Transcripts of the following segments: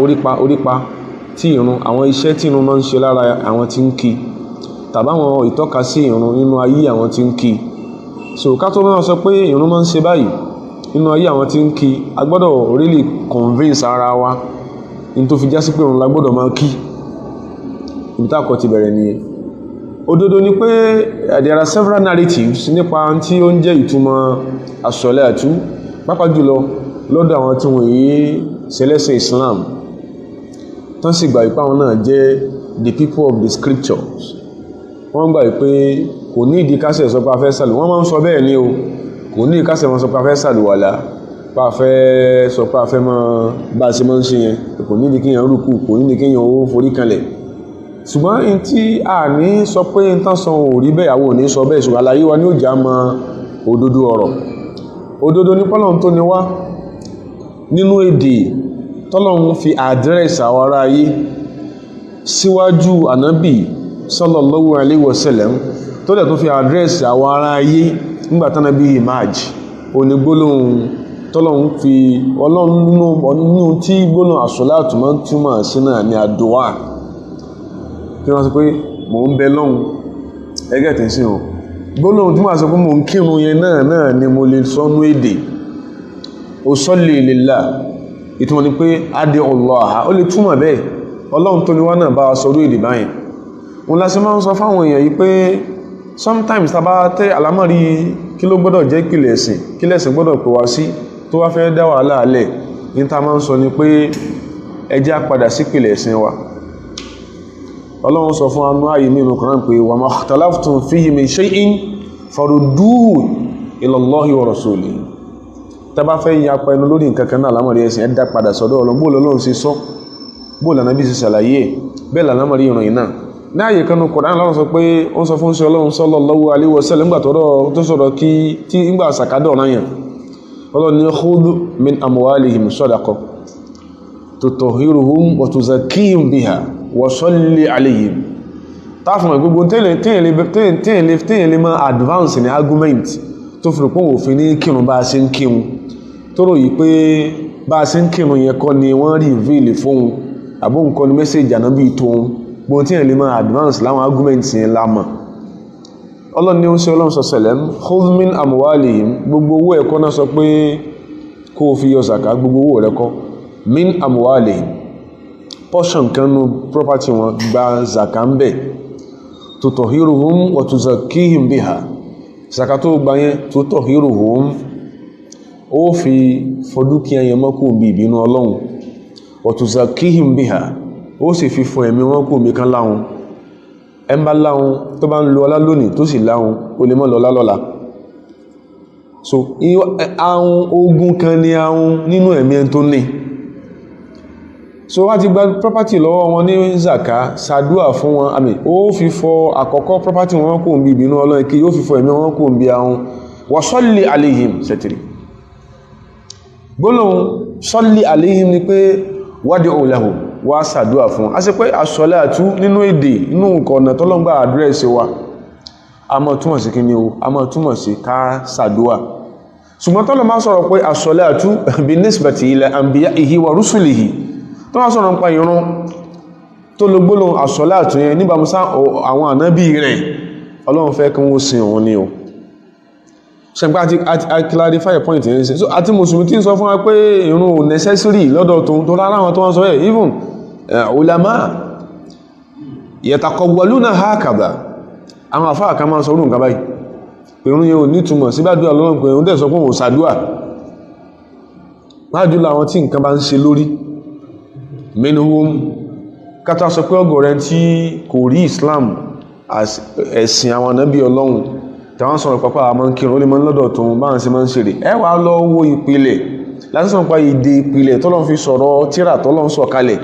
orípa tí ìrun àwọn iṣẹ́ tí ìrun máa ń ṣe lára àwọn tí ń kí tàbáwọn ìtọ́ka sí ìrun nínú ayé àwọn tí ń kí. So ká tó máa sọ pé ìrun máa ń ṣe báyìí nínú ayé àwọn tí ń kí, a gbọ́dọ̀ really convince ara wa ní tó fi já sí pé ìrun la gbọ́dọ̀ máa kí. Ibi tá kọ́ ti bẹ̀rẹ̀ nìyẹn. Òdodo ni pé there are several narratives nípa tí ó ń jẹ́ ìtumọ̀ as-salatu, pàápàá jùlọ lọ́dọ̀ àwọn tí wọ́n yìí ṣẹlẹ́sìn Islam tán sì gbà ìpá wọn náà jẹ́ the people of the scriptures. Wọ́n gbà pé kò ní ìdí kásẹ̀ sọ pé a fẹ́ sàlù, wọ́n máa ń sọ bẹ́ẹ̀ ni o, kò ní ìkásẹ̀ wọn sọ pé a fẹ́ sàlùwàlá, pé a fẹ́ sọ pé a fẹ́ mọ́ bá a ṣe máa ń ṣe yẹn, kò ní ìdí kéèyàn rúkú, kò ní ìdí kéèyàn ó forí kanlẹ̀. Ṣùgbọ́n in tí a ní sọ pé in tán sọ ò rí bẹ́ẹ̀, àwọn ò ní sọ bẹ́ẹ̀, ṣùgbọ́n àlàyé wa ní ó já mọ́ òdodo ọ̀rọ̀. Òdodo ní pọ́lọ́run tó ní wá nínú èdè tọ́lọ́run fi àdírẹ́sì àwọn ará ayé síwájú ànábì sallallahu alaihi wasallam tó dẹ̀ tó fi àdírẹ́sì àwọn ará ayé nígbà tánábì emerge. Onígbólóhùn tọ́lọ́run fi ọlọ́run nínú tí gbólóhùn as-salatu máa ń túmọ̀ sí náà ní àdúà. Kí wọ́n sọ pé mò ń bẹ lọ́hun ẹgẹ́ tí ń sìn o, gbólóhùn tí wọ́n sọ pé mò ń kírun yẹn náà ni mo lè sọ́nú èdè. Usalli lillah, ìtumọ̀ ni pé adé Allah, ó lè túmọ̀ bẹ́ẹ̀. Ọlọ́run tó ní wá náà bá wa sọ orí èdè báyìí. Wọ́n lásì máa ń sọ fáwọn èèyàn yìí pé sometimes tá bá tẹ́ àlámọ̀rí kí ló gbọ́dọ̀ jẹ́ ìpìlẹ̀ ẹ̀sìn, kí lẹ̀sìn gbọ́dọ̀ pè wá sí tó wá fẹ́ dá wàhálà alẹ̀, ní ta máa ń sọ ni pé ẹ jẹ́ á padà sí ìpìlẹ̀ ẹ̀sìn wa. Ọlọ́run sọ fún anú ayé nínú Kùránì pé wa ma ikhtalaftum fihi min shay'in farudduhu ila Allahi wa rasulihi. Tẹ́ bá fẹ́ yapa ẹnu lórí nǹkan kan náà lámọ̀rí ẹ̀sìn, ẹ dá padà sọ́dọ̀ Ọlọ́run. Bó l'Ọlọ́run ṣe sọ, bó l'Ànábì ṣe ṣàlàyé, bẹ́ẹ̀ lámọ̀rí ìròyìn náà. Ní ààyè kan nínú Kùránì Ọlọ́run sọ pé ó ń sọ fún Ọlọ́run sallallahu alaihi wasallam nígbà tó sọ̀rọ̀ tí ìgbà sàkádọ̀ náà yàn. Ọlọ́run ní khudh min amwalihim sadaqa tutahhiruhum wa tuzakkihim biha wa salli alayhim. Táfùn gbogbo téèyàn lè máa advance ní argument tó fi rò pé òfin ní kírun bá a ṣe ń kírun, tó rò yìí pé bá a ṣe ń kírun yẹn kọ́ ni wọ́n reveal fóun àbó nǹkan ní mẹ́sẹ̀jì ànábì tóun, gbogbo téèyàn lè máa advance láwọn argument yẹn lámà. Ọlọ́run ní ó ń ṣe Ọlọ́run sọ̀sẹ̀lẹ̀m khudh min amwalihim, gbogbo owó ẹ̀kọ́ náà sọ pé kó o fi yọ zaka, gbogbo owó rẹ̀ kọ́ min amwalihim, portion kan nu property wọn gba zaka ń bẹ̀, tutahhiruhum wa tuzakkihim biha, zaka tó gba yẹn tutahhiruhum, ó fi fọdúkìá yẹn mọ́ kó bí ìbínú Ọlọ́run, wa tuzakkihim biha, ó sì fi fọ ẹ̀mí wọn kó mi kan láhun. Ẹ ń bá láhun tó bá ń lo ọlá lónìí tó sì láhun, ó lè mọ́ lọ́lá lọ́la. So ahun ogun kan ni ahun nínú ẹ̀mí ẹni tó ní. So wá ti gba property lọ́wọ́ wọn ní zaka, ṣàdúà fún wọn, àmì ó fi fọ àkọ́kọ́ property wọn kó bí ìbínú Ọlọ́run, kí yóò fi fọ ẹ̀mí wọn kó bí ahun. Wa salli alayhim sẹ́tìrì. Gbólóhùn salli alayhim ni pé wad'u lahum, wá ṣàdúà fún wọn. A ṣe pé as-salatu nínú èdè, inú nǹkan ọ̀nà tọ́lọ́gbà àdírẹ́sì wa, a máa túmọ̀ sí kíni o, a máa túmọ̀ sí ká ṣàdúà. Ṣùgbọ́n tọ́lọ́ máa sọ̀rọ̀ pé as-salatu bi-nisbati ila anbiya'ihi wa rusulihi, tó máa sọ̀rọ̀ nípa ìrun tó lo gbólóhùn as-salatu yẹn níbàámu sí àwọn ànábì rẹ̀, Ọlọ́run fẹ́ kí wọ́n sin òun ni o. Ṣẹ̀gbá àti clarify point yẹn sí. So àti mùsùlùmí tí ń sọ fún wa pé ìrun ò necessary lọ́dọ̀ tó rárá àwọn tó wọ́n sọ ẹ̀, even ulama yataqawwaluna hakadha, àwọn àfáà kan máa sọ orú nǹkan báyìí pé ìrun yẹn ò nítumọ̀ sí gbàdúrà Ọlọ́run pé òun dẹ̀ sọ pé òun ṣàdúà. Láàjú làwọn tí nǹkan bá ń ṣe lórí minhum, kátà sọ pé ọ̀gọ̀rẹ́ tí kò rí Islam ẹ̀sìn àwọn ànábì Ọlọ́run tàwọn sọ̀rọ̀ pápá àmọ́ kírun ó lè mọ́ lọ́dọ̀ tó báwọn sí máa ń ṣeré. Ẹ wá lọ wo ìpìlẹ̀ láti sọ̀rọ̀ pa ìdè ìpìlẹ̀ tọ́lọ́n fi sọ̀rọ̀ tírà tọ́lọ́n sọ kalẹ̀,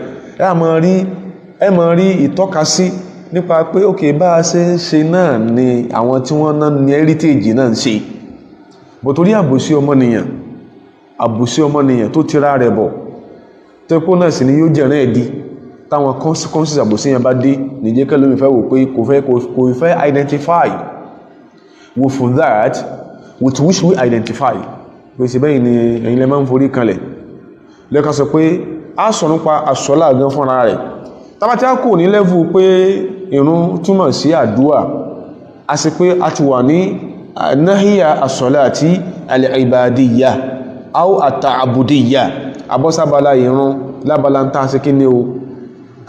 ẹ máa rí ìtọ́ka sí nípa pé òkè bá a ṣe ń ṣe náà ni àwọn tí wọ́n náà ní heritage náà ń ṣe. Bọ̀ torí àbòsí ọmọnìyàn tó tira rẹ̀ bọ̀ tó kó náà sì ni yóò jẹ̀rán ẹ̀dí táwọn consequences àbòsí yẹn bá dé nìjẹ́ kẹ́lómi fẹ́ wò pé kò fẹ́ identify with that with which we identify. Pé sí bẹ́yìn ni ẹ̀yin lẹ máa ń forí kanlẹ̀ lẹ́ka sọ pé a sọ nípa àsọ́lá gan fúnra rẹ̀ tàbátí a kò ní lẹ́vù pé ìrun túmọ̀ sí àdúà a sì pé a ti wà ní náhíyà àsọ́láti al-ibadiyya aw at-ta'budiyya abọ́sábálá ìrun lábálá ń tàà sí kí ní o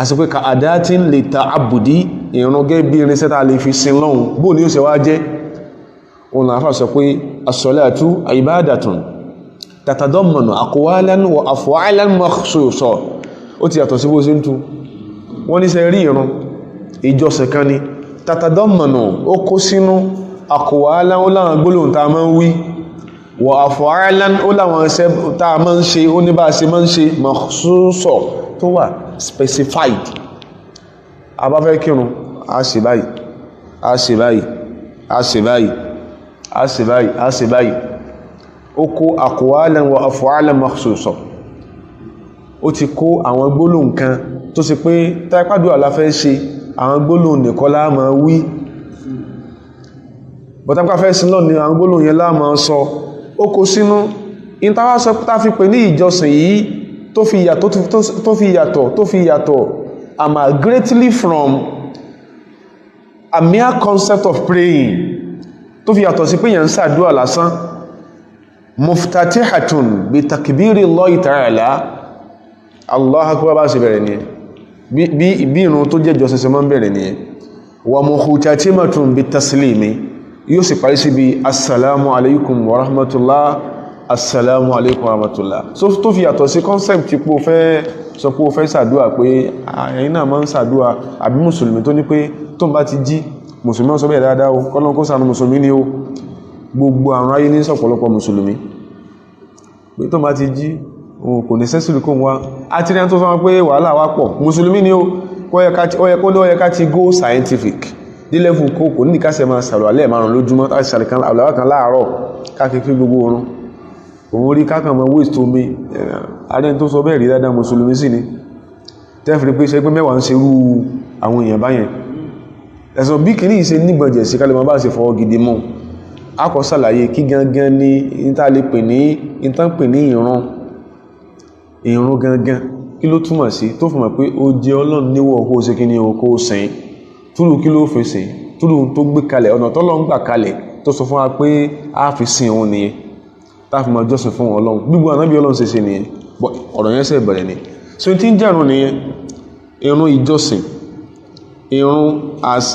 a sì pé ka adatin li ta'abbudi ìrun gẹ́ bí irinṣẹ́ ta lè fi sin lọ́hun bó ní ó ṣe wá jẹ́ òun àfà sọ pé as-salatu ibadatun tatadammanu aqwalan wa af'alan makhsusa ó ti yàtọ̀ sí bó ṣe ń tú wọ́n ní ṣe rí ìrun ìjọsìn kan ni tatadammanu ó kó sínú aqwalan ó láwọn gbólóhùn tá a máa ń wí wa af'alan ó láwọn iṣẹ́ tá a máa ń ṣe ó ní bá a ṣe máa ń ṣe makhsusa tó wà specified a bá fẹ́ kírun a ṣe báyìí a ṣe báyìí a ṣe báyìí a ṣe báyìí a ṣe báyìí ó kó aqwalan wa af'alan makhsusa ó ti kó àwọn gbólóhùn kan tó sì pé táìpàdùà la fẹ́ ṣe àwọn gbólóhùn nìkan la máa wí bọ̀tàpá fẹ́ sí náà ni àwọn gbólóhùn yẹn la máa sọ ó kó sínú ìtawà sọ tá fi pè ní ìjọsìn yìí tó fi yàtọ̀ greatly from a mere concept of praying tó fi yàtọ̀ sí pé yẹn ń ṣàdúà lásán muftatihatun bi takbiri Allahi ta'ala Allah akbar bá ṣe bẹ̀rẹ̀ ni bí ìrun tó jẹ́ ìjọsìn ṣe máa ń bẹ̀rẹ̀ ni wa muhtatimatun bi taslimi yóò sì parí sí bí assalamu alaikum wa rahmatullah assalamu alaikum wa rahmatullah so tó fi yàtọ̀ sí concept tí pò fẹ́ sọ pé o fẹ́ ṣàdúà pé ẹ̀yin náà máa ń ṣàdúà àbí mùsùlùmí tó ní pé tó ń bá ti jí mùsùlùmí sọ bẹ́ẹ̀ dáadáa o kọ́lọ́n kó ṣàánú mùsùlùmí ni o gbogbo àrùn ayé ní sọ̀pọ̀lọpọ̀ mùsùlùmí pé tó bá ti jí òun kò ní sẹ́sìlì kó wá àti ní tó sọ pé wàhálà wá pọ̀ mùsùlùmí ni ó yẹ ká ti go scientific dílẹ́fù kó kò ní ìkásẹ̀ máa sàrò alẹ́ márùn lójúmọ́ láti sàrìkan àwòlàwà kan láàárọ̀ káàkiri gbogbo oorun òun rí káàkàn mọ́ waste omi adẹ́ni tó sọ bẹ́ẹ̀ rí dáadáa mùsùlùmí sí ni tẹ́fìrí pé ṣe pé mẹ́wàá ń ṣe rú àwọn èèyàn báyẹn ẹ̀sùn bí kìíní ìṣe nígbọ̀njẹ̀ sí kálẹ̀ máa bá ṣe fọwọ́ gidi mọ́ a kò ṣàlàyé kí gangan ní ìtàlẹ́pẹ̀ ní ìtànpẹ̀ ní ìrun gangan kí ló túmọ̀ sí tó fún mọ̀ pé ó jẹ́ Ọlọ́run níwọ̀ kó ṣe kí ní kó sìn túrù kí ló fi sìn túrù tó gbé kalẹ̀ ọ̀nà tọ́lọ́run gbà kalẹ̀ tó sọ fún wa pé a fi sìn òun nìyẹn tá fi máa jọ́sìn fún Ọlọ́run gbígbó ànábì Ọlọ́run ṣe nìyẹn ọ̀rọ̀ yẹn ṣe bẹ̀rẹ̀ ni so tí ń jẹ́rùn nìyẹn ìrun ìjọsìn ìrun as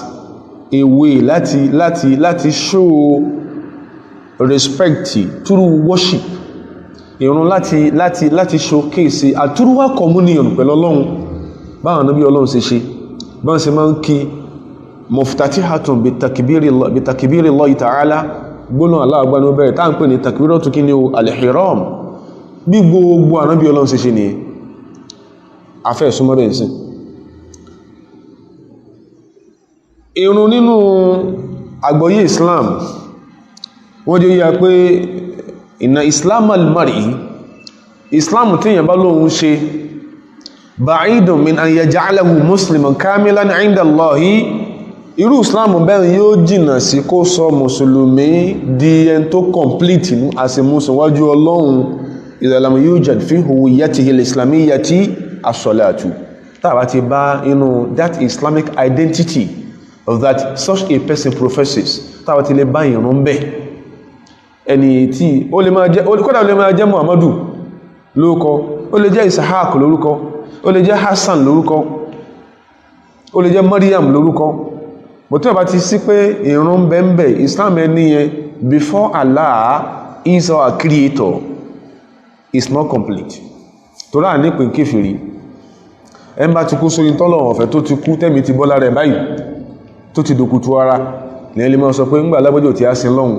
a way láti show respect through worship ìrun láti showcase àtúrúwà communion pẹ̀lú Ọlọ́run báwọn ànábì Ọlọ́run ṣe báwọn ṣe máa ń kí muftatihatun bitakbiri Allahi ta'ala gbónà aláàgbà ní ó bẹ̀rẹ̀ táà ń pè ní takbiratu kí ní o al-ihram bí gbogbo ànábì Ọlọ́run ṣe ní afẹ́ ìsúnmọ́rẹ̀ ìsìn ìrun nínú àgbọ́yé Islam wọ́n jẹ́ yíya pé inna Islam al-mar'i Islam tí èyàn bá lóhun ṣe ba'idun min an yaj'alahu musliman kamilan 'inda Allahi irú Islam bẹ́ẹ̀ yóò jìnà sí kó sọ mùsùlùmí di ẹn tó complete ní àsìmúsùnwájú Ọlọ́run idha lam yujad fi huwiyyatihi al-islamiyyati as-salatu tàbá ti bá inú that Islamic identity of that such a person professes tàbá ti lè bá ìrun bẹ́ ẹni tí ó lè máa jẹ́ kódà ó lè máa jẹ́ Muhammadu lórúkọ ó lè jẹ́ Ishaq lórúkọ ó lè jẹ́ Hassan lórúkọ ó lè jẹ́ Maryam lórúkọ bó tí wọ́n bá ti sí pé ìrun bẹ́ẹ̀bẹ̀ Islam ẹni yẹn before Allah is our creator is not complete tó ráà ní pín kéfèrí ẹn bá ti kú sórí tọ́lọ̀ ọ̀fẹ́ tó ti kú tẹ́mi ti bọ́lá rẹ̀ báyìí tó ti dòkútù ara ní ẹlẹ́mọ́ sọ pé ńgbà lábọ́jọ́ tí a sin lọ́hun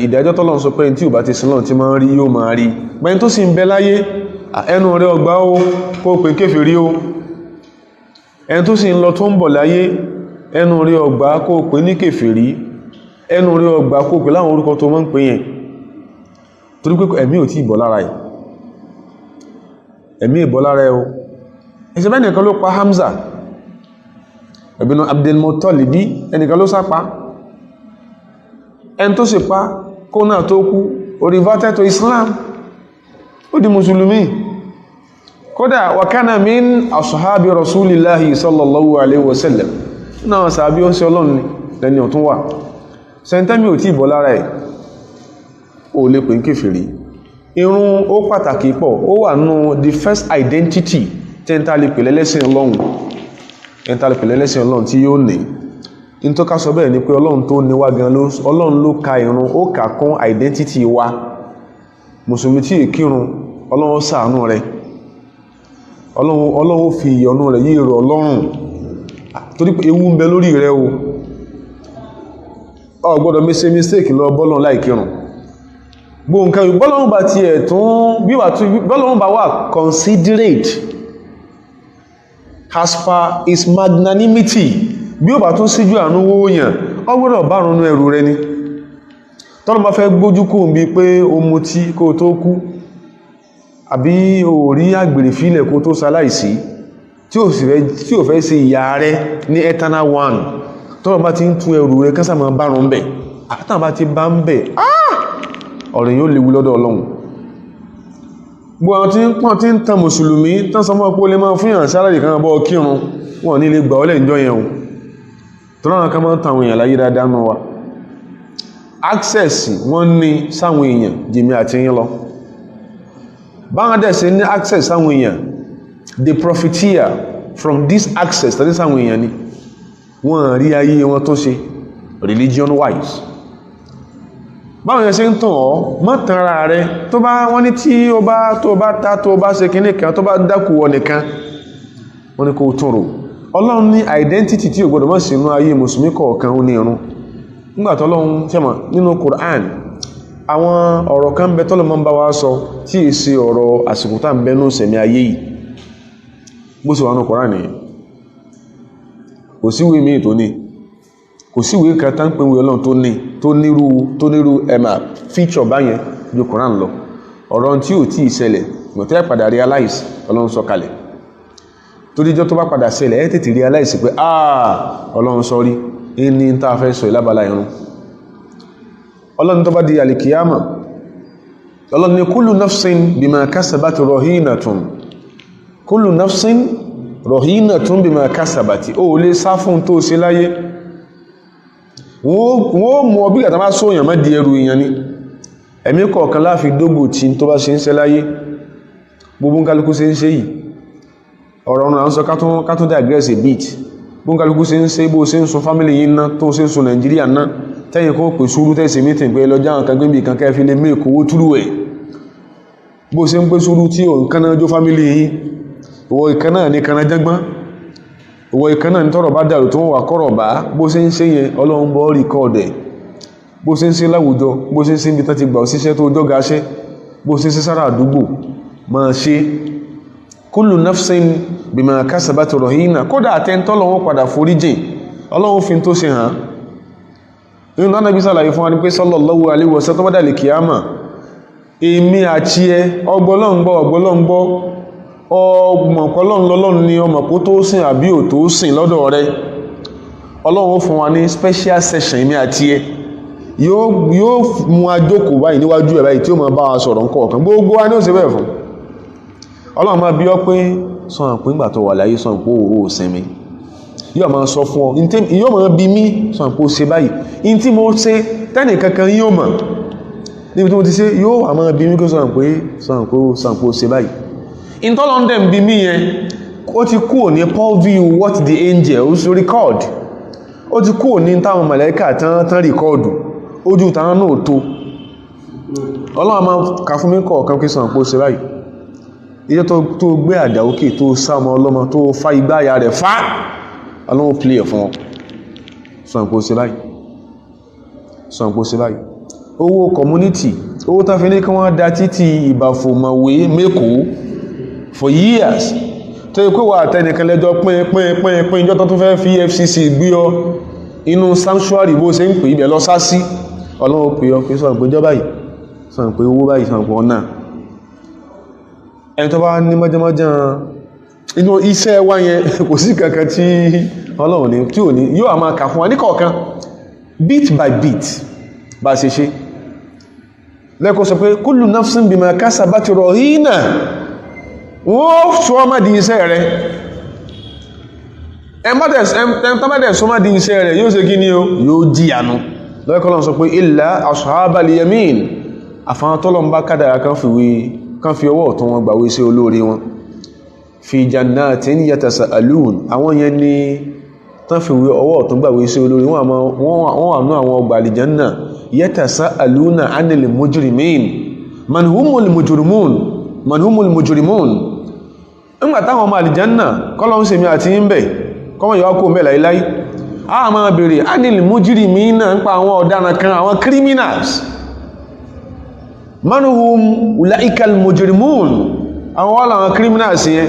ìdájọ́ tọ́lọ̀ sọ pé tí ò bá ti sin lọ́hun tí máa ń rí yóò máa rí gbẹ́yìn tó sì ń bẹ láyé ẹnu rẹ̀ ọgbà ó kó pín kéfèrí ó ẹni tó sì ń lọ tó ń bọ̀ láyé ẹnu rí ọgbà kó pè ní kèfèrí ẹnu rí ọgbà kó pè láwọn orúkọ tó mọ́ ń pè yẹn torí pé ẹ̀mí ò tí ìbọ̀ lára ẹ̀ ẹ̀mí ìbọ̀ lára ẹ̀ o ẹ̀ṣẹ̀ bẹ́ẹ̀ nìkan ló pa Hamza ibn Abdul Muttalibi ẹnìkan ló sápa ẹni tó sì pa kó náà tó kú ó reverted to Islam ó di mùsùlùmí kódà wa kana min ashabi rasulillahi sallallahu alaihi wasallam náà sàbí ó sí ọlọ́run ni lẹ́ni ọ̀tún wà sẹ́ntẹ́mì ò tí ìbọ̀ lára ẹ̀ ó lè pè ń kèfèrí irun ó pàtàkì pọ̀ ó wà nù the first identity tẹ́ntàlẹ̀pẹ̀ lẹ́lẹ́sìn ọlọ́run tí yóò ní in tó ká sọ bẹ́ẹ̀ ni pé ọlọ́run tó ní wá gan ọlọ́run ló ka irun ó kà kún identity wa mùsùlùmí tí èkírun ọlọ́run ṣàánú rẹ̀ ọlọ́run fi ìyọ́nú rẹ̀ yí èrò ọlọ́run torí pé ewu ń bẹ lórí rẹ̀ o gbọ́dọ̀ mẹ́sẹ̀ mistake lọ bọ́lọ́run láìkírun gbóǹkan bọ́lọ́run bá ti ẹ̀ tún bọ́lọ́run bá wà considerate as per his magnanimity bí ó bá tún síjú àánú wóòyàn ó gbọ́dọ̀ bá rúnú ẹrù rẹ ni tọ́nà bá fẹ́ gbójú kó ń bí pé o mutí kó tó kú àbí o rí àgbèrè fílẹ̀ kó tó ṣaláìsí tí ò fẹ́ ṣe ìyà rẹ ní eternal one tọ́nà bá ti ń tún ẹrù rẹ kásà máa bá rún bẹ̀ àtàbà bá ti bá ń bẹ̀ ọ̀rẹ́ yóò léwu lọ́dọ̀ Ọlọ́run gbogbo àwọn tí ń pọ́n tí ń tan mùsùlùmí tán sọ mọ́ pé ó lè máa fún ìyàn sálàrì kan bọ́ kírun wọn ní lè gbà ọ́lẹ̀ ìjọ yẹn tọ́nà kan máa ń tàwọn èèyàn láyé dáadáa náà wa access wọ́n ní sáwọn èèyàn jìmí àti yín lọ báwọn dẹ̀ sí ní access sáwọn èèyàn the profiteer from this access tàbí sáwọn èèyàn ni wọ́n rí ayé wọn tó ṣe religion wise báwọn yẹn ṣe ń tàn ọ́ mọ́ tanra rẹ tó bá wọ́n ní tí tó bá ṣe kíní kan tó bá dákù ọ nìkan wọ́n ní kó tún rò ọlọ́run ní identity tí ò gbọdọ̀ mọ́ sínú ayé mùsùlùmí kọ̀ọ̀kan ó ní irun nígbàtí ọlọ́run tẹ́mọ̀ nínú Qur'an àwọn ọ̀rọ̀ kan bẹ tọ́lọ̀ mọ́ bá wá sọ tí è ṣe ọ̀rọ̀ àsìkò tá ń bẹnú sẹ̀mí ayé yìí bó sì wà ní Qur'an nìyẹn kò síwé míì tó ní kò síwé kan tán pé wé ọlọ́run tó nírú ẹ̀mà feature báyẹn ju Qur'an lọ ọ̀rọ̀ tí ò tí ì ṣẹlẹ̀ gbọ̀tẹ́ padà realize ọlọ́run sọ kalẹ̀ toríjọ́ tó bá padà ṣẹlẹ̀ ẹ́ tètè realize pé ọlọ́run sọrí ní tàà fẹ́ sọ ìlábàlá irun ọlọ́run tó bá di alìkìyàmà ọlọ́run ni kullu nafsin bima kasabat rahinatun kullu nafsin rahinatun bima kasabati ó lè sá fún tó ṣe láyé wọ́n mú ọbí àtàmà sóyàn má di ẹrù èèyàn ni ẹ̀mí kọ̀ọ̀kan láàfi dógbò tí tó bá ṣe ń ṣe láyé gbogbo kálukú ṣe ń ṣe yìí ọ̀rọ̀ ọ̀nà à ń sọ kátún digress a bit bóńkálukú ṣe ń ṣe bó ṣe ń sun family yìí ná tó ṣe ń sun Nàìjíríà ná tẹ́yìn kó pè súrú tẹ́sí mítìn pé lọ́jà àwọn kan gbébì kan kẹ́fí lè mé ìkówó túrú ẹ̀ bó ṣe ń pé súrú tí ò ń kaná jó family yìí ìwọ ìkaná ní kaná jẹ́gbọ́n ìwọ ìkaná ní tọ́rọ̀ bá dàrú tó ń wà kọ́rọ̀ bá bó ṣe ń ṣe yẹn Ọlọ́run bọ́ rìkọ́ọ̀dẹ̀ bó ṣe ń ṣe láwùjọ bó ṣe ń ṣe ibi tán ti gbà òṣìṣẹ́ tó jọ́gaṣẹ́ bó ṣe ń ṣe sára àdúgbò máa ṣe kullu nafsin bima kasabat rahina kódà àtẹ́ntọ́ lọ́wọ́ padà foríjìn Ọlọ́run fi tó ṣe hàn nínú Ànábì sàlàyé fún wa ní pé sallallahu alaihi wasallam tó bá dà lè kíyàmà èmi àti ẹ ọgbọ́lọ́ngbọ́ ọmọpọ̀lọ́run ni ọmọ kó tó sìn àbí ò tó sìn lọ́dọ̀ rẹ Ọlọ́run fún wa ní special session èmi àti ẹ yóò mú ajókòó báyìí níwájú ẹ̀ báyìí tí ó máa bá wa sọ̀rọ̀ nǹkan ọ̀kan gbogbo wa ní ó ṣe bẹ́ẹ̀ fún Ọlọ́run máa bí ọ pé sọ́nà pé ìgbà tó wà láyé sọ́nà pé ó sinmi yóò máa sọ fún ọ yóò máa bí mí sọ́nà pé ó ṣe báyìí in tí mo ṣe tẹ́nì kankan yóò mọ̀ níbi tí mo ti ṣe yóò wà máa bí mí kó sọ́nà pé ó ṣe báyìí in tó lọ́ndẹ̀ ń bí mí yẹn ó ti kúrò ní purview what the angels record ó ti kúrò ní táwọn màláíkà tán rìkọ́ọ̀dù ojú táwọn náà tó Ọlọ́run máa kà fún mi kọ̀ọ̀kan pé sọ́nà pé ó ṣe báyìí ìjọ́ tó gbé àdá òkè tó sáàmọ́ ọlọ́mọ tó fá igbá àyà rẹ̀ fá Ọlọ́run play fún ọ sọ̀npọ̀ sí báyìí owó community owó tán fi ní kí wọ́n dá títí ìbàfòmọ̀wé mẹ́kòó for years tó yẹ kó wà àtẹnìkan lẹ́jọ́ pín ìjọ́ tó fẹ́ fi FCC gbé ọ inú sanctuary bó ṣe ń pè ibẹ̀ lọ sá sí Ọlọ́run pè ọ pé sọ̀npọ̀ ìjọ́ báyìí sọ̀npọ̀ owó báyìí sọ̀npọ̀ ọ̀nà ẹni tó bá ní mọ́jánmọ́ján inú iṣẹ́ wá yẹn kò sí kankan tí Ọlọ́run ní tí ò ní yóò máa kà fún wa ní kọ̀ọ̀kan bit by bit bá ṣe lẹ́kọ́ sọ pé kullu nafsin bima kasabat rahina wọ́n sọ ọmọ di iṣẹ́ rẹ̀ ẹmọ́dẹ̀ sọ ọmọ di iṣẹ́ rẹ̀ yóò ṣe kí ni o yóò jíyànú lọ́ẹ́kọ́lọ́n sọ pé illa ashabal yamin àfahàn tọ́lọ̀ ń bá kádàrá kan fi ọwọ́ ọ̀tún wọn gbàwé sí olóore wọn fi jannatin yatasa'alun àwọn yẹn ni tán fi ọwọ́ ọ̀tún gbàwé sí olóore wọ́n wà ní àwọn ọgbà àlìjánná yatasa'aluna anil mujrimin man humul mujrimun nígbà táwọn ọmọ àlìjánná kọ́lọ̀ ń ṣe mi àti ń bẹ̀ kọ́mọ̀ yọ kó mẹ́ láíláí a máa bèèrè anil mujrimina ń pa àwọn ọ̀daràn kan àwọn criminals manuhum ulaikal mujrimun àwọn wà láwọn criminals yẹn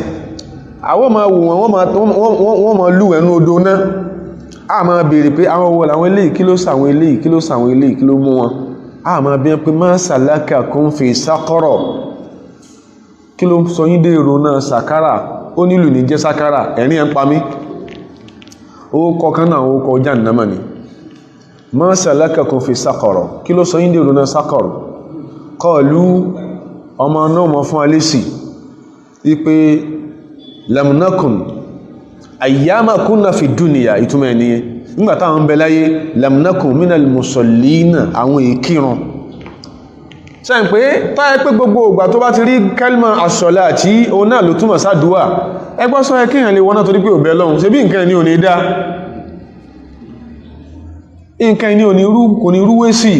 àwọn ma wò wọ́n ma lú ẹnu odò náà a máa bèèrè pé àwọn wọ́n àwọn eléyìí kí ló sàwọn eléyìí kí ló sàwọn eléyìí kí ló mú wọn a máa bí pé ma salakakum fi saqara kí ló sọ yín dé èrò náà sàkárà ó nílù ní jẹ́ sàkárà ẹ̀rín ẹ̀ ń pa mí ó kọkàn náà ó kọ jahannama ni ma salakakum fi saqara kí ló sọ yín dé èrò náà saqara qalu ọmọ náà mọ̀ fún alẹ́sì wípé lam nakun ayyama kunna fi dunya ìtumọ̀ ẹniyẹn nígbàtá àwọn bẹ láyé lam nakun minal musallina àwọn èkìrán sẹ́yìn pé táyẹ pé gbogbo ìgbà tó bá ti rí kẹlmà àṣọlá àti òun náà ló túmọ̀ sádùúà ẹgbọ́ sọ ẹkìyàn lè wọ́nà torí pé òbẹ̀ lọ́hun ṣe bí nǹkan ẹni ò ní dá nǹkan ẹni kò ní rúwé sí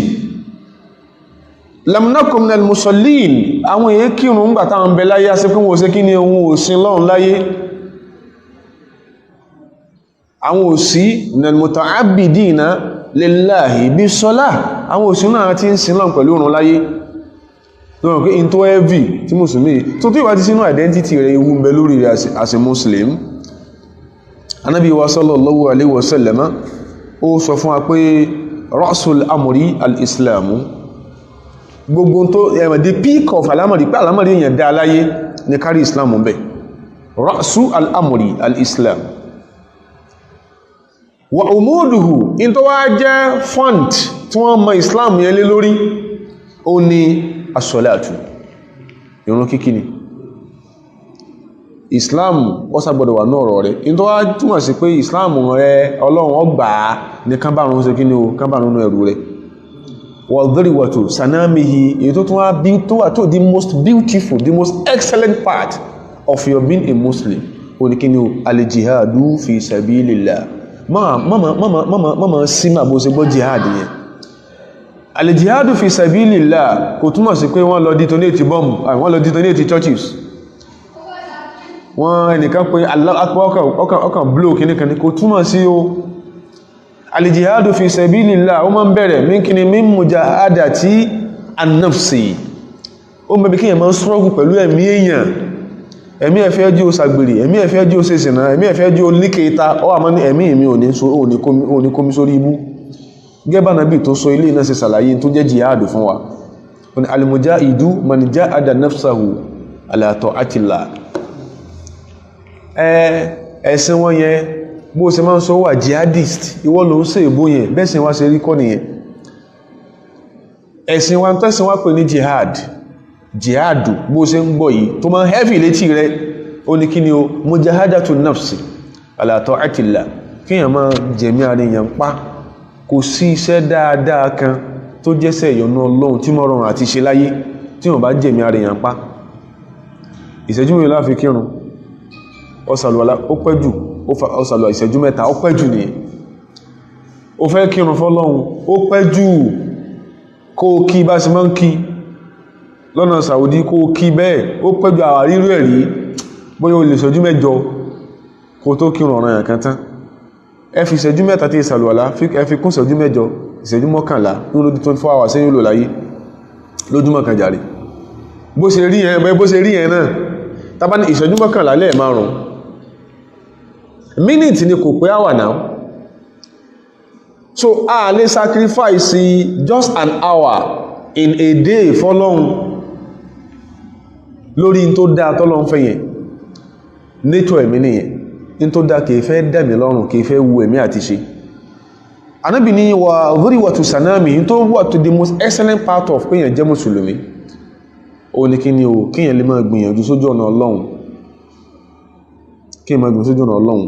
lam nakun minal musallin àwọn èkìrún ń gbà táwọn bẹ láyé àti pé wọ́n ṣe kí ni ohun òsìn lọ́hun láyé àwọn òsì minal muta'abbidina lillahi bí sọ́lá àwọn òsì náà ti ń sin lọ́hun pẹ̀lú òrùn láyé lọ́nà pé in tó ẹ́vì tí mùsùlùmí tó tí wà ti sínú identity rẹ̀ ewu ń bẹ lórí rẹ̀ as a muslim anábi wa sallallahu alaihi wasallam ó sọ fún wa pé rasul amri al-islamu gbogbo tó the peak of alamari pé alamari èyàn dá aláyé ní kárí islam ń bẹ rasu al-amri al-islam wa umuduhu in tó wá jẹ́ font tí wọ́n mọ islam yẹn lé lórí ó ní as-salatu ìrun kíkí ni islam ó sàgbọ́dọ̀ wà náà rọ̀ rẹ̀ in tó wá túnmọ̀ sí pé islam rẹ̀ ọlọ́run ọgbà ní kánbàrún ṣe kí ni o kánbàrún ẹrù rẹ̀ wal-dhirwatu sanamihi èyí tó tún wá bí tó wà tó the most beautiful the most excellent part of your being a muslim ó ní kí ni o al-jihadu fi sabilillah mọ́mọ́ símà bó ṣe gbọ́ jihad yẹn al-jihadu fi sabilillah kò túmọ̀ sí pé wọ́n lọ detonate bomb wọ́n lọ detonate churches wọ́n ẹnìkan pé ọkàn blow kìníkan kò túmọ̀ sí o al-jihadu fi sabilillah ó máa ń bẹ̀rẹ̀ mínkini min mujahadati an-nafsi ó mẹ́bí kí èèyàn máa ń struggle pẹ̀lú ẹ̀mí èèyàn ẹ̀mí ẹ̀fẹ́ jí ó ṣàgbèrè ẹ̀mí ẹ̀fẹ́ jí ó ṣe ìsìnà ẹ̀mí ẹ̀fẹ́ jí ó líkẹta ó àmọ́ ní ẹ̀mí mi ò ní kómi sórí ibú gẹ́bà nàbí tó sọ ilé iná ṣe ṣàlàyé tó jẹ́ jihad fún wa al-mujahidu man jahada nafsahu ala ta'atillah ẹ̀sìn wọn yẹn bó ṣe máa ń sọ wà jihadist ìwọ ló ń ṣe ìbò yẹn bẹ́sìn wá ṣe rí kọ́ nìyẹn ẹ̀sìn wa tẹ́sìn wá pè ní jihadu bó ṣe ń gbọ́ yìí tó máa ń heavy létí rẹ̀ ó ní kí ni o mujahadatu nafsi ala ta'atillah kí èèyàn máa jẹ̀mí àríyàn pa kò sí iṣẹ́ dáadáa kan tó jẹ́sẹ̀ ìyọnú ọlọ́run tí mọ́ rọrùn àti ṣe láyé tí wọ́n bá jẹ̀mí àríyàn pa ìṣẹ́jú mẹ́rin láfi kírun ọsàlùwàlá ó pẹ́ jù ọsàlùwà ìṣẹ́jú mẹ́ta ó pẹ́ jù nìyẹn ó fẹ́ kírun fọ́lọ́run ó pẹ́ jù kó kí bá ṣe máa ń kí lọ́nà Saudi kó kí bẹ́ẹ̀ ó pẹ́ jù àwárírú ẹ̀rí bóyá o lè ṣẹ́jú mẹ́jọ kó tó kírun ọ̀ràn yàn kan tán ẹ fi ìṣẹ́jú mẹ́ta tí ìsàlùwàlá ẹ fi kún ìṣẹ́jú mẹ́jọ ìṣẹ́jú mọ́kànlá ní olódi 24 hours sẹ́yìn lò láyé lójúmọ́ kan jàre bó ṣe rí ẹ̀ náà tàbá ní ìṣẹ́jú mọ́kànlá lẹ́ẹ̀ márùn-ún minute ni kò pé hour náà so a lè sacrifice just an hour in a day fọ́lọ́hun lórí tó dáa tọ́lọ́hun fẹ́ yẹn nature ẹ̀mí nìyẹn in tó dáa kìí fẹ́ dẹ̀mí lọ́rùn kìí fẹ́ wu ẹ̀mí àti ṣe Ànábì ní wà dhurwatu sanami tó wà to the most excellent part of pé yẹn jẹ́ mùsùlùmí ó ní kí ni o kíyàn lè máa gbìyànjú sójú ọ̀nà Ọlọ́run kí ma gbìn sójú ọ̀nà Ọlọ́run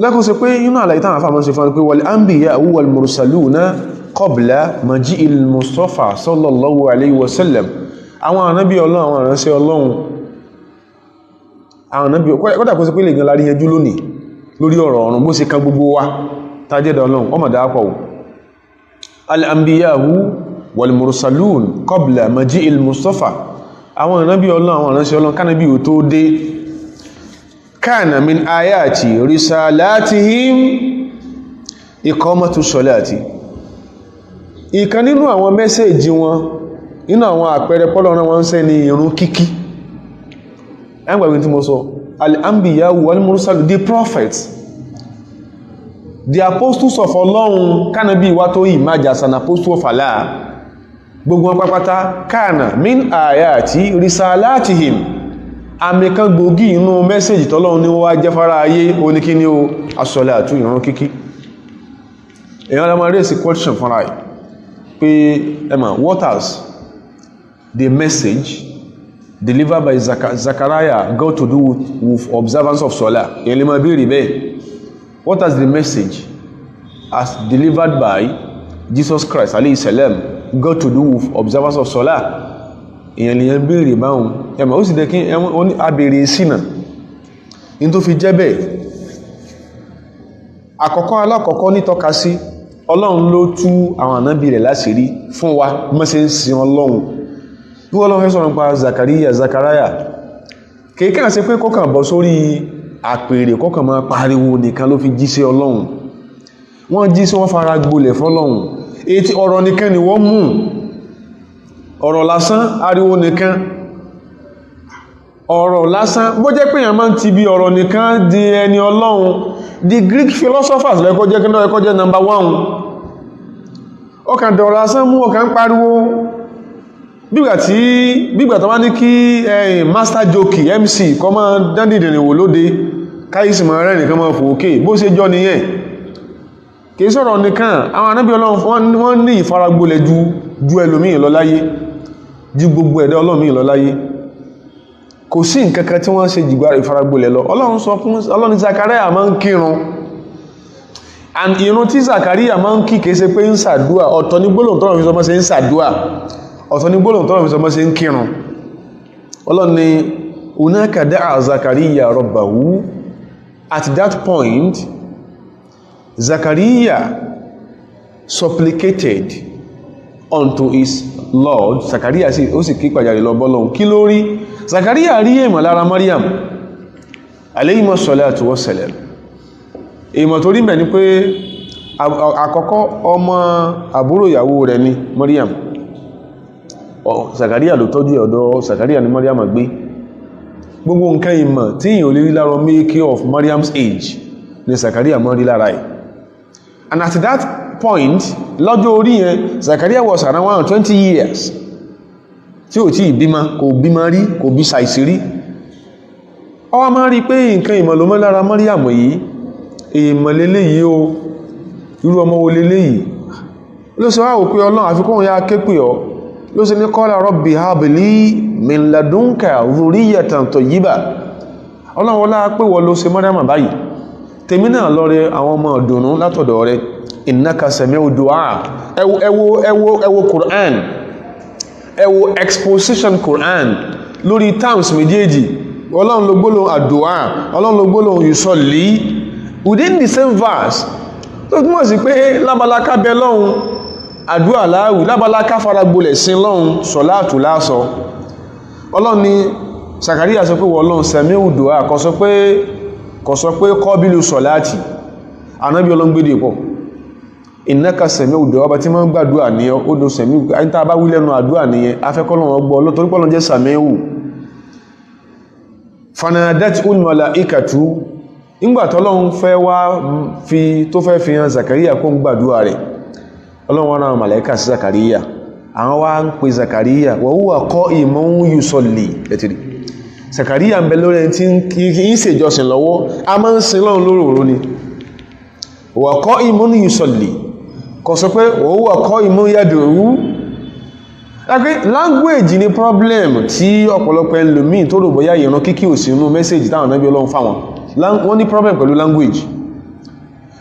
lẹ́kùn sí pé inú àlàyé táwọn afáàmọ́ ṣe fún pé wal anbiya wal mursaluna qabla maji'il Mustafa sallallahu alayhi wa sallam àwọn ànábì Ọlọ́run àwọn ìránṣẹ́ Ọlọ́run àwọn ànábì kódà kó sí pé lè gan lárí yẹjú lónìí lórí ọ̀rọ̀ ọ̀run bó ṣe kan gbogbo wa tájẹ́dà Ọlọ́run ọmọ dáápọ̀ al anbiya wal mursalun qabla maji'il Mustafa àwọn ànábì Ọlọ́run àwọn ìránṣẹ́ Ọlọ́run kánábì ò tó dé kana min ayati risalatihim iqamatu salati ìkan nínú àwọn mẹ́sẹ̀jì wọn nínú àwọn àpẹẹrẹ pọ́lọ̀rán wọn ṣe ní ìrun kíkí ẹgbẹ̀gbẹ̀ tí mo sọ al-anbiya wal mursalu the prophets the apostles of Ọlọ́run kánàbí wá tó yìí máa jàsàn apostle of Allah gbogbo wọn pápátá kana min ayati risalatihim àmì kan gbòógì inú mẹ́sẹ̀jì tọ́lọ́run ní wọ́n wá jẹ́ fara ayé oníkí ní o as-salatu ìrun kíkí èyàn lọ́mọ rí èsì question fúnra ẹ̀ pé ẹmà what has the message delivered by Zachariah got to do with observance of Salah èyàn lè máa bí rí bẹ́ẹ̀ what has the message as delivered by Jesus Christ alayhi salam got to do with observance of Salah èyàn lè yẹn béèrè báhùn ẹmà ó sì dẹ́ kí abèrè sínà in tó fi jẹ́ bẹ́ẹ̀ alákọ̀ọ́kọ́ ní tọ́ka sí Ọlọ́run ló tú àwọn ànábì rẹ̀ láṣìírí fún wa mọ́sí ń sin Ọlọ́run bí Ọlọ́run fẹ́ sọ̀rọ̀ pa Zachariah kéèkàn sí pé kọ́kàn bọ́ sórí àpèrè kọ́kàn máa pariwo nìkan ló fi jíṣẹ́ Ọlọ́run wọ́n jí sí wọ́n fara gbolẹ̀ fọ́lọ́run ètí ọ̀rọ̀ nìkan ni wọ́n mú ọ̀rọ̀ lásán ariwo nìkan ọ̀rọ̀ lásán bó jẹ́ pé èèyàn máa ń ti bí ọ̀rọ̀ nìkan di ẹni Ọlọ́run the Greek philosophers lẹ́kọ́ jẹ́ kí lọ́ẹ̀kọ́ jẹ́ number one ọkàn dọ̀rọ̀ lásán mú ọkàn pariwo bígbà tó wá ní kí master jockey MC kọ́ máa dándìdìrìn wò lóde káyísì máa rẹ̀ nìkan máa fòókè bó ṣe jọ nìyẹn kìí sọ̀rọ̀ nìkan àwọn ànábì Ọlọ́run wọ́n ní ìfaragbolẹ̀ ju ẹlòmíì lọ láyé ju gbogbo ẹ̀dá Ọlọ́run lọ láyé kò sí nǹkankan tí wọ́n ṣe jùgbà ìfaragbolẹ̀ lọ Ọlọ́run sọ fún Ọlọ́run Zachariah máa ń kírun and irun tí Zachariah máa ń kí kìí ṣe pé ń ṣàdúà ọ̀tọ̀ ní gbólóhùn tọ́lọ̀ fi sọ mọ́ ṣe ń ṣàdúà ọ̀tọ̀ ní gbólóhùn tọ́lọ̀ fi sọ mọ́ ṣe ń kírun Ọlọ́run ni hunaka da'a Zachariah rabbahu at that point Zachariah supplicated unto his Lord. Zachariah ó sì kí pàjáre lọ bọ́lọ́hun kí ló rí Zachariah rí èmọ̀ lára Maryam alayhi salatu wassalam èmọ̀ tó rí mẹ́ ní pé àkọ́kọ́ ọmọ àbúrò ìyàwó rẹ̀ ni Maryam Zachariah ló tọ́jú ọ̀dọ̀ Zachariah ni Maryam gbé gbogbo nǹkan ìmọ̀ tí èyàn lè rí lára making of Maryam's age ni Zachariah mọ́ rí lára ẹ̀ and at that point lọ́jọ́ orí yẹn Zachariah was around 20 years tí ò tí ìbímọ kò bímọ rí kò bí ṣàìsí rí ọwá máa rí pé nǹkan ìmọ̀ ló mọ́ lára Maryam yìí èèmọ̀ lélé yìí o irú ọmọ wo lélé yìí ló sọ wáwò pé Ọlọ́run àfikún ya képe ọ ló sì ní qala rabbi habli min ladunka dhurriyatan tayyiba Ọlọ́run wọlá pé wọ́n ló ṣe Maryam báyìí tèmi náà lọ́rẹ àwọn ọmọ ọ̀dùnnú látọ̀dọ̀ rẹ̀ innaka sami'u du'a ẹwọ Qur'an ẹwọ exposition Qur'an lórí terms méjèèjì Ọlọ́run ló gbólóhùn àdúà Ọlọ́run ló gbólóhùn yusalli within the same verse tó túnmọ̀ sí pé lábaláká bẹ lọ́hun àdúà láàwì lábaláká faragbolẹ̀ sí lọ́hun sọ̀láàtù lásọ Ọlọ́run ni Zachariah sọ pé Ọlọ́run sami'u du'a kò sọ pé kọ́bílù sọ̀láàtì anábí ọlọ́ngbédè pọ̀ innaka sami'u du'a ọba tí ma ń gbàdúà ní ó dó sami'u àyíta bá wílẹ̀nù àdúà nìyẹn afẹ́kọ́lọ́wọ́ gbọ́ lọ́torípọ́lọ́ jẹ́ sami'u fanadatul malaikatu ìgbàtọ́lọ́run fẹ́ wá tó fẹ́ fi hàn Zachariah kó ń gbàdúà rẹ̀ Ọlọ́run wọ́n náà màláíkà sí Zachariah àwọn wá ń pè Zachariah wa huwa qa'imun yusalli lẹ́tìrì Zachariah ń bẹ lórí ẹni tí ń ṣèjọsìn lọ́wọ́ a máa ń sin lọ́run lóròrò ni wa qa'imun yusalli kò sọ pé wa huwa qa'imun yad'u language ni problem tí ọ̀pọ̀lọpọ̀ ẹlòmíì tó rò bóyá ìran kíkí ò sí inú mẹ́sẹ̀jì táwọn náà bí Ọlọ́run fáwọn wọ́n ní problem pẹ̀lú language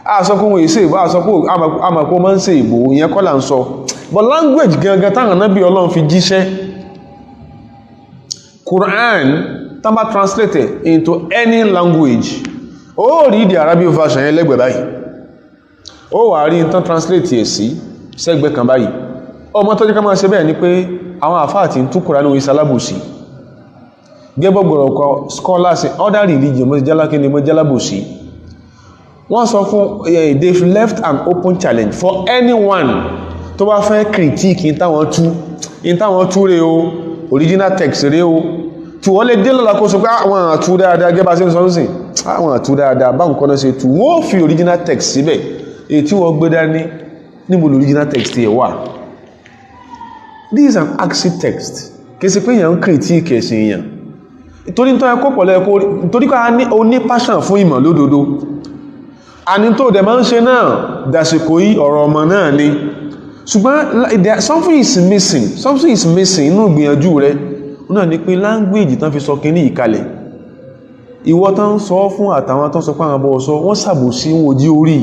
a sọ kún wọ́n èsè ìbò a sọ kún àmàkó mọ́ ń ṣe ìbò ìyẹn kọ́ là ń sọ but language gangan táwọn Ànábì Ọlọ́run fi jíṣẹ́ Quran tán bá translated into any language ó rí the Arabic version yẹn lẹ́gbẹ̀ẹ́ báyìí ó wà rí tán translate ẹ̀ sí sẹ́gbẹ̀ẹ́ kan báyìí ọmọ tó jẹ́ ká máa ṣe bẹ́ẹ̀ ni pé àwọn àfáà tí ń tú Quran ní ìsalábòsí gẹ́gbọ́gbọ̀rọ̀ ọkọ̀ scholars in other religion mọ́ jálákí ni mọ́ jálábòsí wọ́n sọ fún they've left an open challenge for anyone tó bá fẹ́ critique in táwọn tú rẹ̀ o original text rẹ̀ o tí wọ́n lè dé lọ́la kó sọ pé àwọn àtú dáadáa gẹ́bà sí sọ́nsìn àwọn àtú dáadáa bá nǹkan náà ṣe tú wọ́n fi original text síbẹ̀ èyí tí wọ́n gbé dání níbo original text yẹ wà. This is an axi text kìí sí pé èèyàn ń critique ẹ̀sìn èèyàn torí tó ẹkọ́ pọ̀lẹ̀ ẹkọ́ torí ká o ní passion fún ìmọ̀ lódodo àní tó dẹ̀ máa ń ṣe náà dàsìkò yí ọ̀rọ̀ ọmọ náà ni ṣùgbọ́n something is missing inú ìgbìyànjú rẹ̀ náà ni pé language tán fi sọ kíní ìkalẹ̀ ìwọ tán sọ fún àtàwọn tán sọ pé àwọn bọ́ sọ wọ́n sàbòsí wọn ojí orí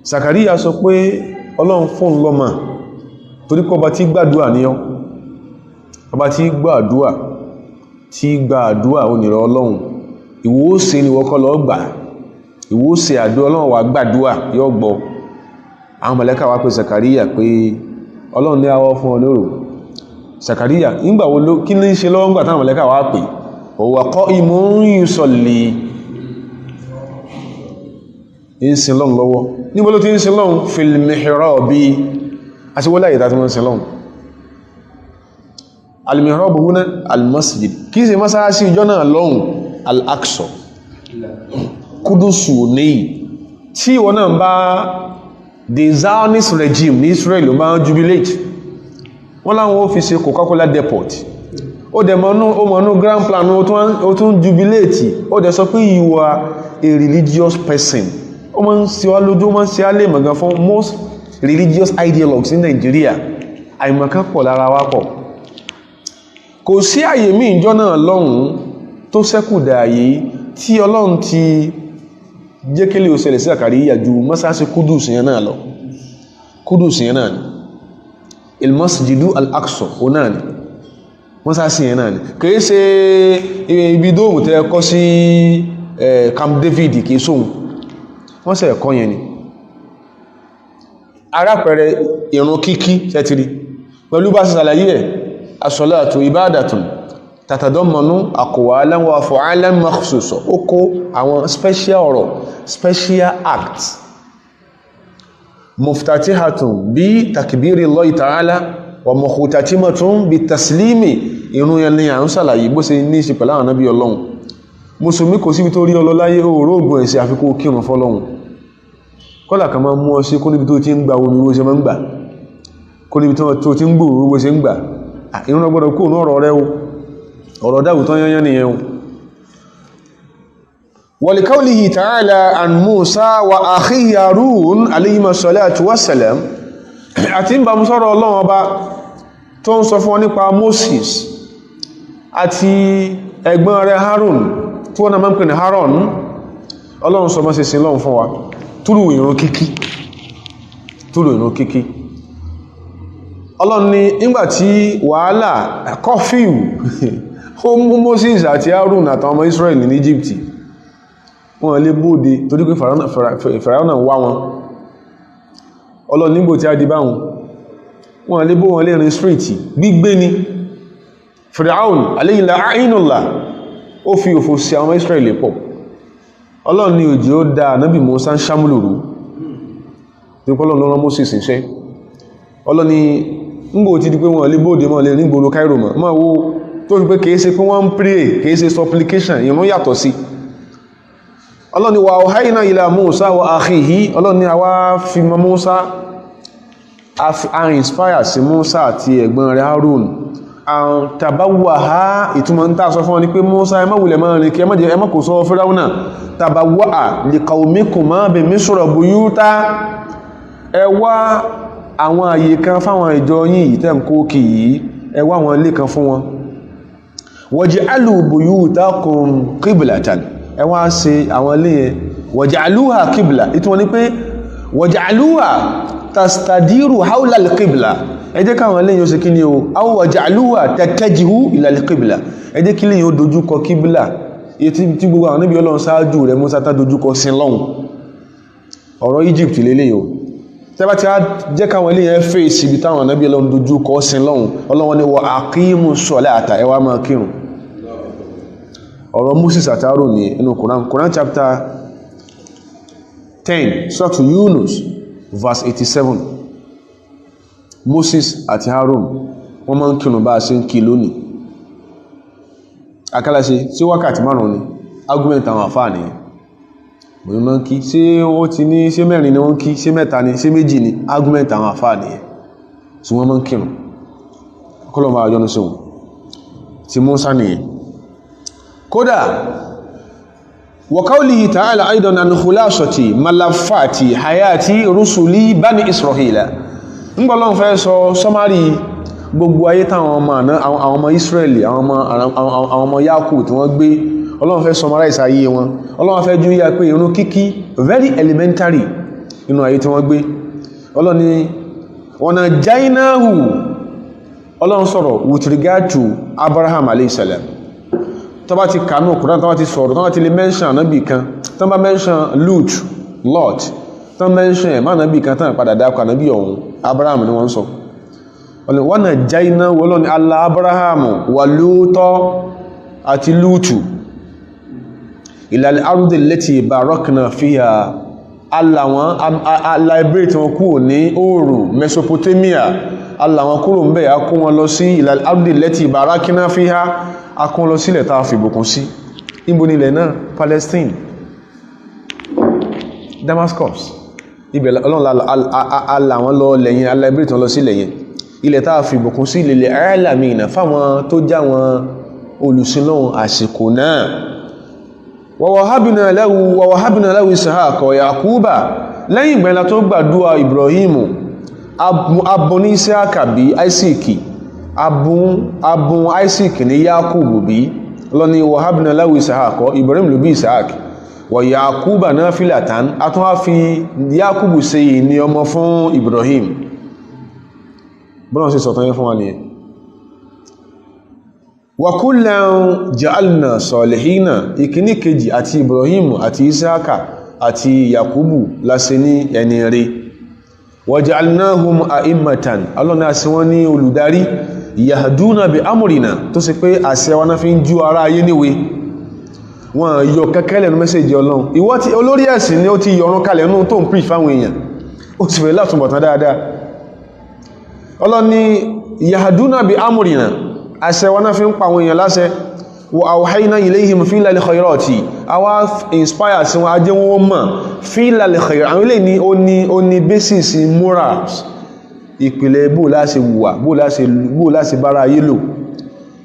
Sàkàríyà sọ pé Ọlọ́run fún lọ́mà torí kọ́ bá tí gbàdúà ní ọ́ ọba tí gbàdúà onírọ̀ Ọlọ́run ìwóòsè ni wọ́kọ́ lọ gbà ìwóòsè àdúà Ọlọ́run wà gbàdúà yóò gbọ́ àwọn màláíkà wá pé Sàkàríyà pé Ọlọ́run ní àwọ́ fún ọlọ́rọ̀ Sàkàríyà nígbàwó ló kí ní ṣe lọ́wọ́ ńgbà táwọn màláíkà wá pè huwa qa'imun yusalli ń sin lọ́n lọ́wọ́ níbo ló ti ń sin lọ́n fil mihrabi àti wọ́lá ìta tí wọ́n sin lọ́n al-mihrabu huna al-masjid kí sí masáàsì ìjọ náà lọ́hùn al-Aqsa Kudusu ní tí wọ́n náà bá the Zionist regime ní Israel ló máa jubilate wọ́n láwọn ó fi ṣe Coca-Cola depot ó dẹ̀ mọ̀nú grand plan ó tún jubilate ó dẹ̀ sọ pé you are a religious person ó máa ń ṣe wá lójú ó máa ń ṣe alẹ́ mọ̀gán fún most religious ideologues ní Nigeria àìmọ̀kan pọ̀ lára wa pọ̀ kò sí àyè mí ìjọ náà lọ́hùn tó ṣẹ́kù dààyè tí Ọlọ́run ti jẹ́ kí lè ó ṣẹlẹ̀ sí Sàkàríyà ju mọ́sáàsì Kudus yẹn náà lọ Kudus yẹn náà ni il-Masjidu al-Aqsa ó náà ni mọ́sáàsì yẹn náà ni kìí ṣe ibi dóòmù tẹ́ kọ́ sí Camp David kìí sóhun wọ́n sẹ̀ ẹ̀kọ́ yẹn ni arápẹrẹ ìrun kíkí ṣẹ́tìrí pẹ̀lú bá sì sàlàyé ẹ̀ as-salatu ibadatun tatadammanu aqwalan wa af'alan makhsusa ó kó àwọn special ọ̀rọ̀ special acts muftatihatun bí takbiri Allahi ta'ala wa muhtatimatun bí taslimi ìrun yẹn ni à ń sàlàyé bó ṣe ní ṣe pẹ̀lú àwọn Ànábì Ọlọ́run mùsùlùmí kò síbi tó rí ọlọ́láyé òrógùn ẹ̀sẹ̀ àfikún kírun fọ́lọ́run kọ́lá kan máa mú ọ sí kó níbi tó ti ń gba omi bó ṣe máa ń gbà kó níbi tó ti ń gbòòrò bó ṣe ń gbà ìrun gbọ́dọ̀ kó ní ọ̀rọ̀ rẹ o ọ̀rọ̀ dáwùtán yányán nìyẹn o walikaulihi ta'ala an Musa wa akhihi Harun alayhima salatu wassalam àti ń bá mú sọ́rọ̀ Ọlọ́run ọba tó ń sọ fún wọn nípa Moses àti ẹ̀gbọ́n rẹ̀ Harun tí wọ́n na máa ń pè ní Harun Ọlọ́run sọ mọ́ sí sin lọ́run fún wa túrù ìrun kíkí Ọlọ́run ní nígbàtí wàhálà kọfíù ó mú Moses àti Harun àtàwọn ọmọ Israel ní Egypt wọ́n lè bóde torí pé Fáráò wá wọn Ọlọ́run nígbò tí a di báwọn wọ́n lè bó wọn lè rìn street gbígbé ni Fáráò alayhi la'inullah ó fi òfò sí àwọn Israel pọ̀ Ọlọ́run ní òjì ó dá Ànábì Mùsá ń ṣámúlòrú tí Ọlọ́run lọ́rọ̀ Moses iṣẹ́ Ọlọ́run ní ngbò ti di pé wọ́n lè bóde mọ́ lè rí gbòrò Cairo mọ́ wo tó fi pé kìí ṣe pé wọ́n ń pray kìí ṣe supplication ìrun yàtọ̀ sí Ọlọ́run ní wa awhayna ila Musa wa akhihi Ọlọ́run ní àwa fi mọ́ Musa a inspire sí Musa àti ẹ̀gbọ́n rẹ̀ Harun àwọn tàbáwà ha ìtumọ̀ ń tàà sọ fún wọn ni pé Musa ẹ má wulẹ̀ máa rìn kí ẹ má kò sọ Fíráúnà tàbáwà li qaumikuma bi Misra buyuta ẹ wá àwọn àyè kan fáwọn ìjọ yìí tẹ́ ń kó kì yìí ẹ wá àwọn ilé kan fún wọn waj'alu buyutakum qiblatan ẹ wá ṣe àwọn ilé yẹn waj'aluha qibla ìtumọ̀ ní pé waj'aluha tastadiru hawla al-qibla ẹ jẹ́ káwọn ilé yẹn ó ṣe kí ni o aw waj'aluha tattajihu ila al-qibla ẹ jẹ́ kí ilé yẹn ó dojúkọ qibla tí gbogbo àwọn níbi Ọlọ́run ṣáájú rẹ̀ Mùsá tá dojúkọ sin lọ́hùn ọ̀rọ̀ Egypt lélẹ̀ yóò tẹ́bá ti jẹ́ káwọn ilé yẹn fèsì ibi táwọn níbi Ọlọ́run dojúkọ sin lọ́hùn Ọlọ́run ni wa aqimu ssalata ẹ wá máa kírun ọ̀rọ̀ Moses àti Aaron ní inú Quran chapter 10 surah Yunus verse 87 Moses àti Aaron wọ́n máa ń kírun bá a ṣe ń kí lónìí akálàṣe sí wákàtí márùn-ún ni argument àwọn àfáà ní bòyí máa ń kí ṣé ó ti ní ṣé mẹ́rin ni wọ́n kí ṣé mẹ́ta ni ṣé méjì ni argument àwọn àfáà ní tí wọ́n máa ń kírun kọ́lọ̀ máa yọ́nú sí wọn ti Mùsá nìyẹn kódà wa qawlihi ta'ala aidan an khulasati malafati hayati rusuli bani Isra'ila ngbọ́lọ́n fẹ́ sọ sọmárì gbogbo ayé táwọn ọmọ Israeli àwọn ọmọ Yakub tí wọ́n gbé Ọlọ́run fẹ́ summarize ayé wọn Ọlọ́run fẹ́ jú yá pé irun kíkí very elementary inú ayé tí wọ́n gbé Ọlọ́run ni wa najaynahu Ọlọ́run sọ̀rọ̀ with regard to Abraham alayhi salam tó bá ti kànú Kùránì tó bá ti sọ̀rọ̀ tó bá ti lè mention ànábì kan tó bá mention Lot tó mention ẹ̀ má ànábì kan tán padà dákọ̀ ànábì ọ̀hún Abraham ni wọ́n sọ wọ́n na jáiná wọ́lọ́ ni Allah Abrahamu wà lóòtọ́ àti lútù ilal ardi allati barakna fiha liberate wọn kúrò ní oòrùn Mesopotamia Allah wọn kúrò ń bẹ̀ akún wọn lọ sí ilal ardi allati barakna fiha akún lọ sílẹ̀ tàà fi bùkún sí níbo nílẹ̀ náà Palestine Damascus ibẹ̀ Allah wọn lọ lẹ́yìn liberate wọn lọ sí lẹ́yìn ilẹ̀ tàà fi bùkún sí ilẹ̀ alamina fáwọn tó já wọn olùsìnlọ́wọ́n àsìkò náà wa wahabna lahu Ishaqa wa Yaquba lẹ́yìn ìgbẹ̀lá tó gbàdúwà Ibrahimu abun ní Ishaqa bí Isaac abun Isaac ní Yaqubu bí lọ́ni wahabna lahu Ishaqa Ibrahim ló bí Isaac wa Yaquba nafilatan a tún wá fi Yaqubu ṣe ní ọmọ fún Ibrahim bọ́nà sí sọ̀tán yẹ fún wa nìyẹn wa kullan ja'alna salihina ìkíní kejì àti Ibrahim àti Ishaqa àti Yakubu lásì ní ẹni rí wa ja'alnahum a'immatan alọ́nà sí wọ́n ní olùdarí yahduna bi amrina tó sì pé àṣẹ wọn fi ń jú ara ayé níwe wọn yọ kẹ́kẹ́lẹ̀ ní mẹ́sẹ̀jì Ọlọ́run ìwọ tí olórí ẹ̀sìn ni ó ti yọrún kalẹ̀ nú tó ń prí fáwọn èèyàn ó sì fẹ́ látúnbọ̀tán dáadáa ọlọ́ni yahduna bi amrina àṣẹ wọn fi ń pa àwọn èèyàn láṣẹ wa awhayna ilayhim filal khayrati àwa inspire sí wọn ajé wọn mọ̀ filal khayrat àwọn ilé ní ó ní basis morals ìpìlẹ̀ bó láṣẹ wùwà bó láṣẹ bára ayé lò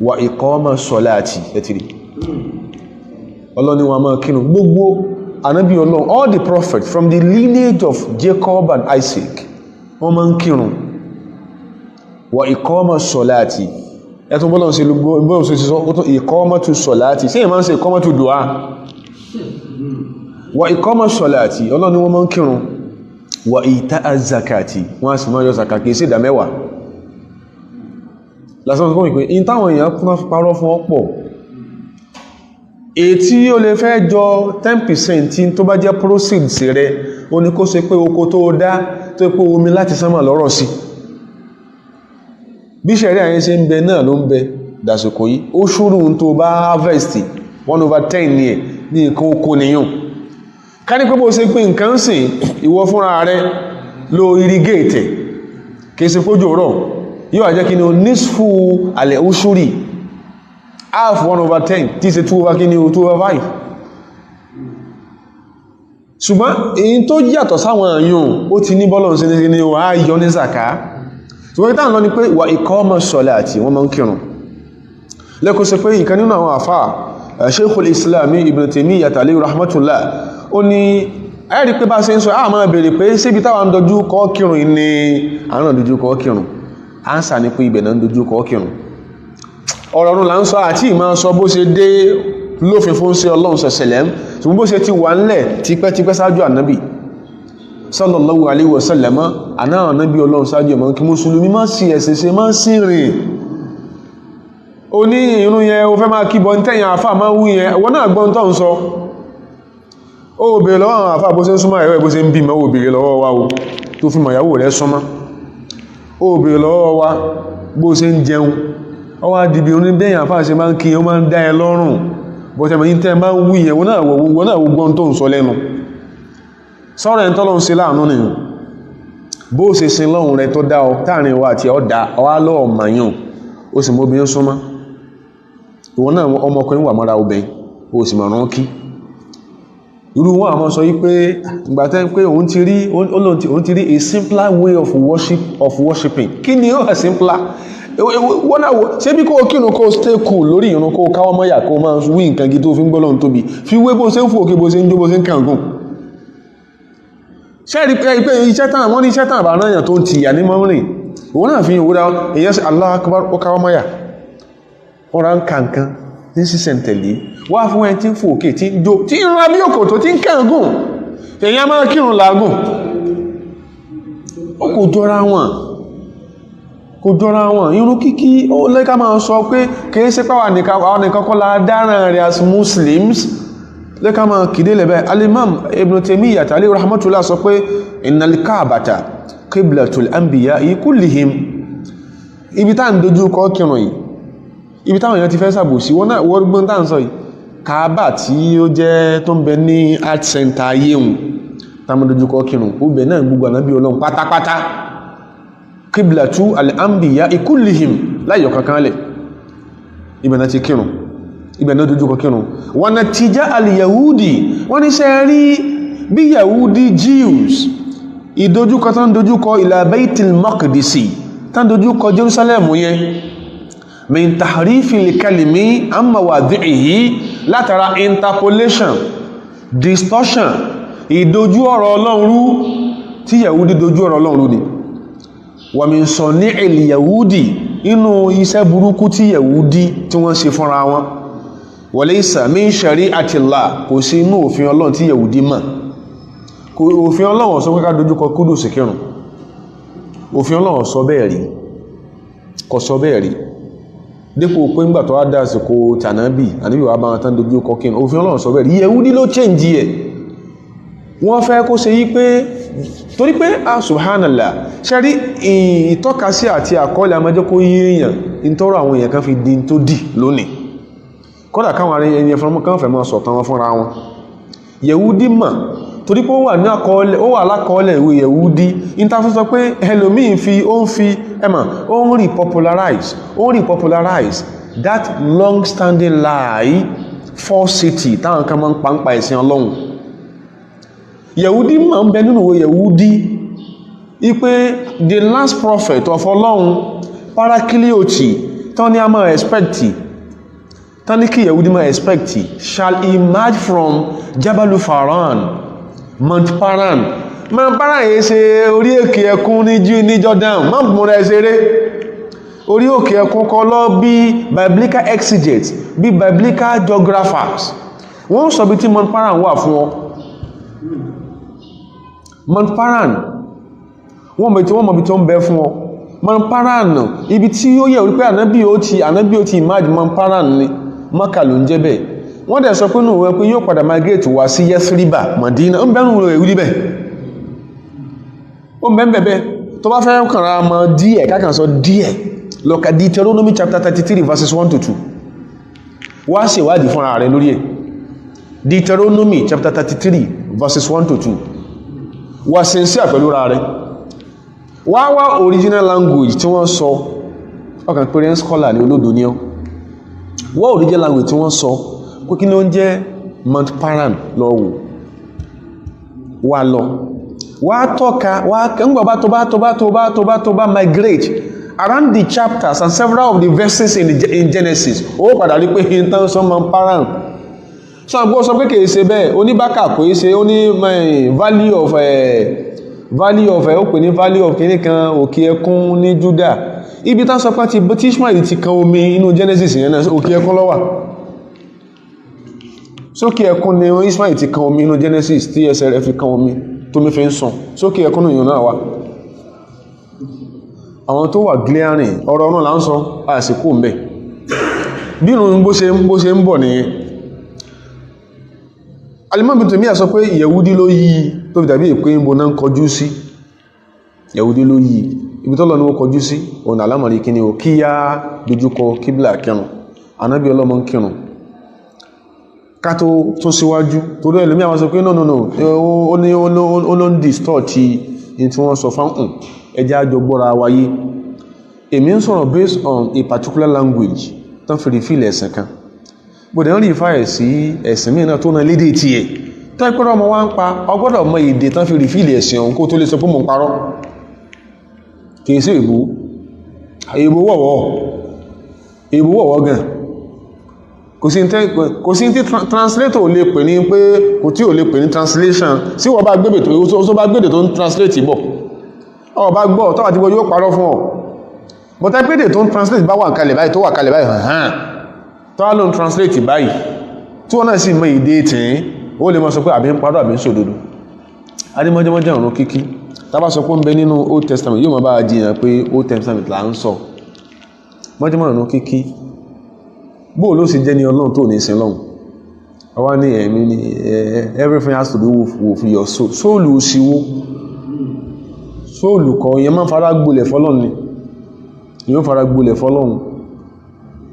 wa iqama salati ẹ̀tìrì ọlọ́ni wọn máa kínú gbogbo ànábì Ọlọ́run all the prophets from the lineage of Jacob and Isaac wọ́n máa ń kírun wa iqama salati ẹ̀tún bọ́lọ̀ sí gbọ́n sí sọ iqamatu salati sí ìmá ń ṣe iqamatu du'a wa iqama salati Ọlọ́run ni wọ́n máa ń kírun wa ita'a zakati wọ́n sì máa yọ zakati sí ìdá mẹ́wàá lásán kọ́ ìpé in táwọn èèyàn kúnná parọ́ fún ọ̀pọ̀ èyí tí ó lè fẹ́ jọ 10% tí tó bá jẹ́ proceeds rẹ̀ ó ní kó ṣe pé oko tó dá tó pé omi láti sánmà lọ́rọ̀ sí bí ṣẹ̀rí àyẹ́ ṣe ń bẹ náà ló ń bẹ dàsìkò yìí ó ṣúrù tó bá harvest 1/10 ní ẹ̀ ní nǹkan oko nìyàn ká ní pé bó ṣe pé nǹkan sìn ìwọ fúnra rẹ̀ lo irrigate kìí ṣe pójò rọ̀ yóò àjẹ́ kí ni o nisfu alẹ́ ushuri half 1/10 tí ṣe 2/5 ṣùgbọ́n èyí tó yàtọ̀ sáwọn àyùn ó ti ní bọ́lọ̀ sí ní o á yọ ní zaka ṣùgbọ́n ìtàn lọ ni pé wà iqama salati wọ́n máa ń kírun lẹ́kọ́ sí pé ìkan nínú àwọn àfáà Sheikhul Islam Ibn Taymiyyah alayhi rahmatullah ó ní ayẹ́rí pé bá ṣe ń sọ a máa bèèrè pé síbi táwa ń dojú kọ kírun ní àwọn dojú kọ kírun ánsà ní pé ibẹ̀ náà ń dojú kọ kírun ọ̀rọ̀ ọ̀run là ń sọ àti ìmọ̀ sọ bó ṣe dé lófin fún sí Ọlọ́run sẹ̀sẹ̀lẹ̀m ṣùgbọ́n bó ṣe ti wà ńlẹ̀ tipẹ́tipẹ́ sáájú ànábì sallallahu alaihi wasallam ànábì Ọlọ́run sáájú ẹ̀mọ́ kí mùsùlùmí má sí ẹ̀sẹ̀ ṣe má sí rìn o ní irun yẹn o fẹ́ máa kíbọ̀ ní tẹ́yìn àfà máa wú yẹn wọ́n náà gbọ́n tó ń sọ ó bèèrè lọ́wọ́ àwọn àfà bó ṣe ń súnmọ́ ẹ̀rọ bó ṣe ń bímọ ó bèèrè lọ́wọ́ wa o tó fi mọ̀ ìyàwó rẹ̀ súnmọ́ ó bèèrè lọ́wọ́ wa bó ṣe ń jẹun ó wá dìbì oní dẹ́yìn àfà ṣe máa ń kí ó máa ń dá ẹ lọ́rùn bó ṣe mọ̀ yí tẹ́ máa ń wú yẹn wọ́n náà gbọ́n tó ń sọ lẹ́nu sọ́rọ̀ ẹ̀ tọ́lọ́run ṣe láàánú ni bó ṣe sin lọ́run rẹ̀ tó dá ọ táàrin wa àti ọ̀dá ọwá lọ́ọ̀ màyàn ó sì mọ́bìnrin súnmọ́ ìwọ̀n náà ọmọkùnrin wà mọ́ra obìnrin ó sì mọ̀ràn kí irú wọn àmọ́ sọ wípé ìgbàtẹ́ pé òun ti rí a simpler way of worshiping kí ni ó simpler wọ́n náà ṣe bí kó kírun kó stay cool lórí ìrun kó káwọ́ mọ́yà kó máa wí nǹkan gidi tó fi ń gbọ́lọ́run tóbi fi wé bó ṣe ń fò òkè bó ṣe ń jó bó ṣe ń kàngùn ṣẹ́rí pé iṣẹ́ tàn wọ́n ní iṣẹ́ tàn àbára èèyàn tó ń tìyà ní mọ́rin òun náà fi ìwúra èyàn sí Allahu Akbar ó káwọ́ mọ́yà ó ra ń kàǹkan ní sísẹ̀ntẹ̀lé wá fún ẹ tí ń fò òkè tí ń jó tí ń ra bí òkò tó tí ń kàngùn èyàn máa kírun làágùn ó kò jọra wọn irun kíkí ó lẹ́ka máa sọ pé kìí ṣe pàwà nìkan kọ́ la dáràn rẹ̀ as Muslims lẹ́ka máa kìdé lẹ́bẹ̀ Al-Imam Ibn Taymiyyah alayhi rahmatullah sọ pé innal Ka'bata qiblatul anbiya'i kullihim ibi tá ń dojú kọ kírun yìí ibi táwọn èèyàn ti fẹ́ sàbòsí wọ́n náà wọ́n gbọ́n tá ń sọ yìí Kaaba tí ó jẹ́ tó ń bẹ ní art center ayéhùn táwọn dojú kọ kírun ó bẹ̀ náà gbogbo ànábì Ọlọ́run pátápátá qiblatu al-anbiya'i kullihim láyọ̀ kankan lẹ̀ ibẹ̀ náà ti kírun ibẹ̀ náà dojú kọ kírun wọ́n na tijá al-yahudi wọ́n ní ṣe rí bí yahudi Jews ìdojúkọ tán dojúkọ ila Baitul Maqdisi tán dojúkọ Jerusalem yẹn min tahrifil kalimi an mawadhi'ihi látara interpolation distortion ìdojú ọ̀rọ̀ Ọlọ́run rú tí yahudi dojú ọ̀rọ̀ Ọlọ́run rú ni wa min sani'il yahudi inú iṣẹ́ burúkú tí yahudi tí wọ́n ṣe fúnra wọn walaysa min shari'atillah kò sí inú òfin Ọlọ́run tí yahudi mọ̀ òfin Ọlọ́run sọ pé ká dojúkọ Kudus kírun òfin Ọlọ́run sọ bẹ́ẹ̀ rí kò sọ bẹ́ẹ̀ rí dípò pé ńgbà tó wá dá àsìkò tànábì àníbì wà bá wọn tán dojúkọ kírun òfin Ọlọ́run sọ bẹ́ẹ̀ rí yahudi ló change ẹ̀ wọ́n fẹ́ kó ṣe yí pé torí pé subhanallah ṣe rí ìtọ́kasí àti àkọọ́lẹ̀ amájẹ́ kó yí èèyàn in tọ́rọ àwọn èèyàn kan fi di tó dì lónìí kódà káwọn ará ẹni ẹfẹ́ kan fẹ́ mọ́ sọ̀tàn wọn fúnra wọn yẹ̀wúdí mà torí pé ó wà lákọọ́lẹ̀ ìwé yẹ̀wúdí ìtafẹ́ sọ pé ẹlòmíì ó ń repopularize that long standing lie falsity táwọn kan máa ń pa ẹ̀sìn Ọlọ́run yẹ̀wúdí ma ń bẹ nínú yẹ̀wúdí ipé the last prophet of Ọlọ́run parakilioti tán ní a máa expecti tán ní kí yẹ̀wúdí máa expecti shall emerge from Jabalu Faran Mount Paran Mount Paran yìí ṣe orí òkè ẹkùn ní Jordan má múra ẹsẹrẹ orí òkè ẹkùn kọ lọ bí biblical exegetes bí biblical geographers wọ́n sọ bí tí Mount Paran wà fún ọ Mount Paran wọ́n mọ̀ bí tó ń bẹ fún ọ Mount Paran ibi tí ó yẹ wípé ànábì ó ti ìmáàdì Mount Paran ní Mákà ló ń jẹ́ bẹ́ẹ̀ wọ́n dẹ̀ sọ pé nù wọ́n pé yóò padà migrate wá sí Yathriba Madina ń bẹ́rù rẹ̀ ìwúrí bẹ́ẹ̀ ó bẹ́ẹ̀ tó bá fẹ́ kànra mọ́ díẹ̀ kákan sọ díẹ̀ lọ́ka Deuteronomy chapter 33 verses 1 to 2 wá ṣèwádìí fúnra rẹ̀ lórí ẹ̀ Deuteronomy chapter 33 verses 1 to 2 wà sincere pẹ̀lú ra rẹ̀ wá original language tí wọ́n sọ ọkàn pẹ̀rẹ̀ scholar ní olódò ní ọ wá original language tí wọ́n sọ pé kí ní ó ń jẹ́ Mount Paran lọ́wọ́ wà lọ wá tọ́ka wá kẹ́ngbà tó bá migrate around the chapters and several of the verses in Genesis ó padà rí pé hintan sọ Mount Paran ṣàgbọ́ sọ pé kìí ṣe bẹ́ẹ̀ oníbákà kò í ṣe ó ní value of ó pè ní value of kìíní kan òkè ẹkún ní Judah ibi tán sọ pé tí Ishmael ti kan omi inú Genesis yẹn náà òkè ẹkún ló wà sókè ẹkún ni Ismail ti kan omi inú Genesis tí ẹsẹ̀ rẹ̀ fi kan omi tó mi fi ń sàn sókè ẹkún nìyàn náà wá àwọn tó wà glaring ọ̀rọ̀ ọ̀nà là ń sọ àsìkò ń bẹ̀ bí irun bó ṣe ń bọ̀ nìyẹn Al-Imam Ibn Taymiyyah sọ pé Yẹ̀wúdí ló yí tó fi dàbí ìpé ìbò náà kọjú sí Yẹ̀wúdí ló yí ibi tọ́lọ ní ó kọjú sí ọ̀nà alámọ̀rí kí ni ò kí yá dojúkọ kíblà kírun anábí ọlọ́mọ ń kírun ká tó tún síwájú torí ẹlòmí àwọn sọ pé no ó ló ń distort tí wọ́n sọ fáwọn ẹjá àjọ gbọ́ra wáyé èmi ń sọ̀rọ̀ based on a particular language tán fi rí fílẹ̀ ẹ̀sìn kan bòdẹ̀ ń rí fáyẹ̀ sí ẹ̀sìn mìíràn tó náà lédè tí ẹ̀ tó ẹgbẹ́rọ ọmọ wá ń pa ọgbọ́dọ̀ mọ èdè tán fi rí fílẹ̀ ẹ̀sìn ọ̀hún kó tó lè sọ pé mò ń parọ́ kìí sí èbó wọ̀wọ́ gan kò sí tí translator ò lè pè ní pé kò tí ò lè pè ní translation sí wọ́n bá gbébè tó ń translate bọ̀ ọ bá gbọ́ tọ́wà tí wọ́n yóò parọ́ fún ọ but ẹgbẹ́dè tó ń translate bá wà kalẹ̀ báyìí tó wà kalẹ̀ báyìí hàn tọ́wà ló ń translate báyìí tí wọ́n náà sì mọ èdè tìín ó lè mọ́ sọ pé àbí ń parọ́ àbí ń sòdodo adémọ́jẹ́mọ́jẹ́ ọ̀run kíkí tàbá sọ pé ń bẹ nínú Old Testament yóò mọ́ bá jiyàn pé Old Testament là ń sọ mọ́jẹ́mọ́ ọ̀run kíkí bóò ló sì jẹ́ ní Ọlọ́run tó ní sin lọ́hùn ọwá ní ẹ̀mí ní everything has to do with your soul sóòlù òsìwó sóòlù kọ ìyẹn máa fara gbolẹ̀ fọ́lọ́run ni ìyẹn fara gbolẹ̀ fọ́lọ́run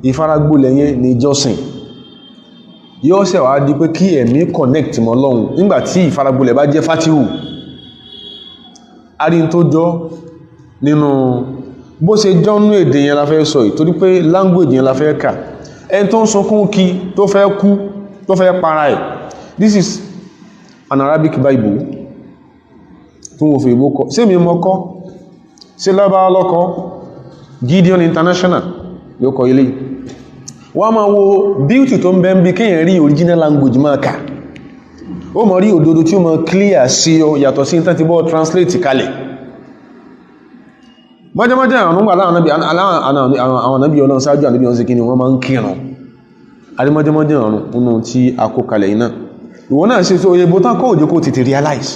ìfaragbólẹ̀ yẹn ní ìjọsìn yóò ṣe wá di pé kí ẹ̀mí connect mọ́ Ọlọ́run nígbàtí ìfaragbólẹ̀ bá jẹ́ fatihu arin tó jọ nínú bó ṣe jọ́nú èdè yẹn la fẹ́ sọ ìtorí pé language yẹn la fẹ́ kà ẹni tó ń sunkún kí tó fẹ́ kú tó fẹ́ para ẹ̀ this is an Arabic Bible tó wọ́n fi ìbò kọ́ sí mi mọ́kọ́ sí lábá lọ́kọ́ Gideon International ló kọ ilé wọ́n máa wo beauty tó ń bẹ ń bí kéèyàn rí original language máa kà ó mọ̀ rí òdodo tí ó mọ̀ clear sí ọ yàtọ̀ sí ìtàn tí bọ́ translate kalẹ̀ mọ́jẹ́mọ́jẹ́ àwọn ọmọ àwọn ànábì Ọlọ́run sáájú ànábì Ọlọ́run sí kí ni wọ́n máa ń kírun adémọ́jẹ́mọ́jẹ́ ọ̀run nínú tí a kó kalẹ̀ iná ìwọ̀n náà ṣe tó oye bó tán kó òjò kó tètè realize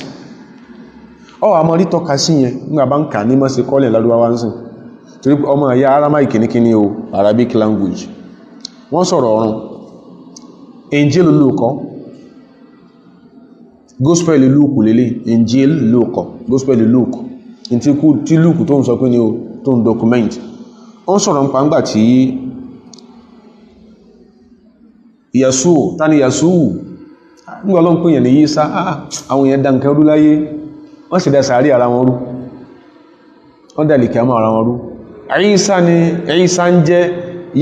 ọ àmọ́ rí tọ́ka sí yẹn nígbà bá ń kà ní mọ́ sí kọ́lẹ̀ ládùúwá ń sìn torí ọmọ ẹ̀yà Aramaic kìníkíní o Arabic language wọ́n sọ̀rọ̀ ọ̀run Injil lóòkọ́ Gospel Luke lélẹ̀ Injil lóòkọ́ Gospel Luke tí Luke tó ń sọ pé ní o tó ń document ó ń sọ̀rọ̀ nípa ńgbà tí Yasu tani Yasu nígbà Ọlọ́run pè yẹn ní Yísá àwọn èèyàn dá nǹkan rú láyé wọ́n sì dá sàárì ara wọn rú wọ́n dá lìkẹ́ àmọ́ ara wọn rú Ìsá ń jẹ́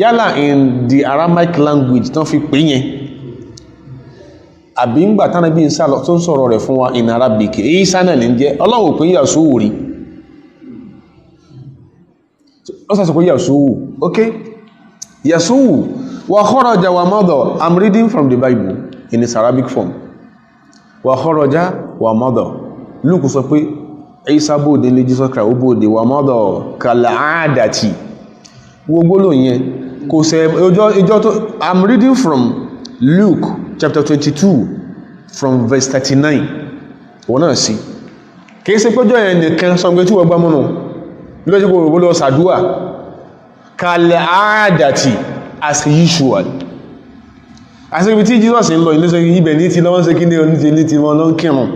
yálà in the Aramaic language tán fi pè yẹn àbí ń gbà tánà bí Ìsá tó ń sọ̀rọ̀ rẹ̀ fún wa in Arabic Ìsá náà ní jẹ́ Ọlọ́run pè Yasu rí ó sàṣọ pé Yasu ok Yasu wa kharaja wa mada I'm reading from the Bible in its Arabic form wa kharaja wa mada Luke sọ pé Ìsá bóòdé lé Jesus Christ ó bóòdé wa mada kàlàádàtì gbogbo ló yẹn kò sẹ ìjọ tó I'm reading from Luke chapter 22 from verse 39 wọ́n náà sí kìí ṣe péjọ yẹn nìkan sọgbé tí wọ́n gbá mọ́nà lọ́jọ́ gbogbo lọ sàdúwà kàlàádàtì as usual àti ibi tí Jesus ń lọ ilé ibẹ̀ ní ti lọ́wọ́n ṣe kí ní ti wọ́n lọ́n kírùn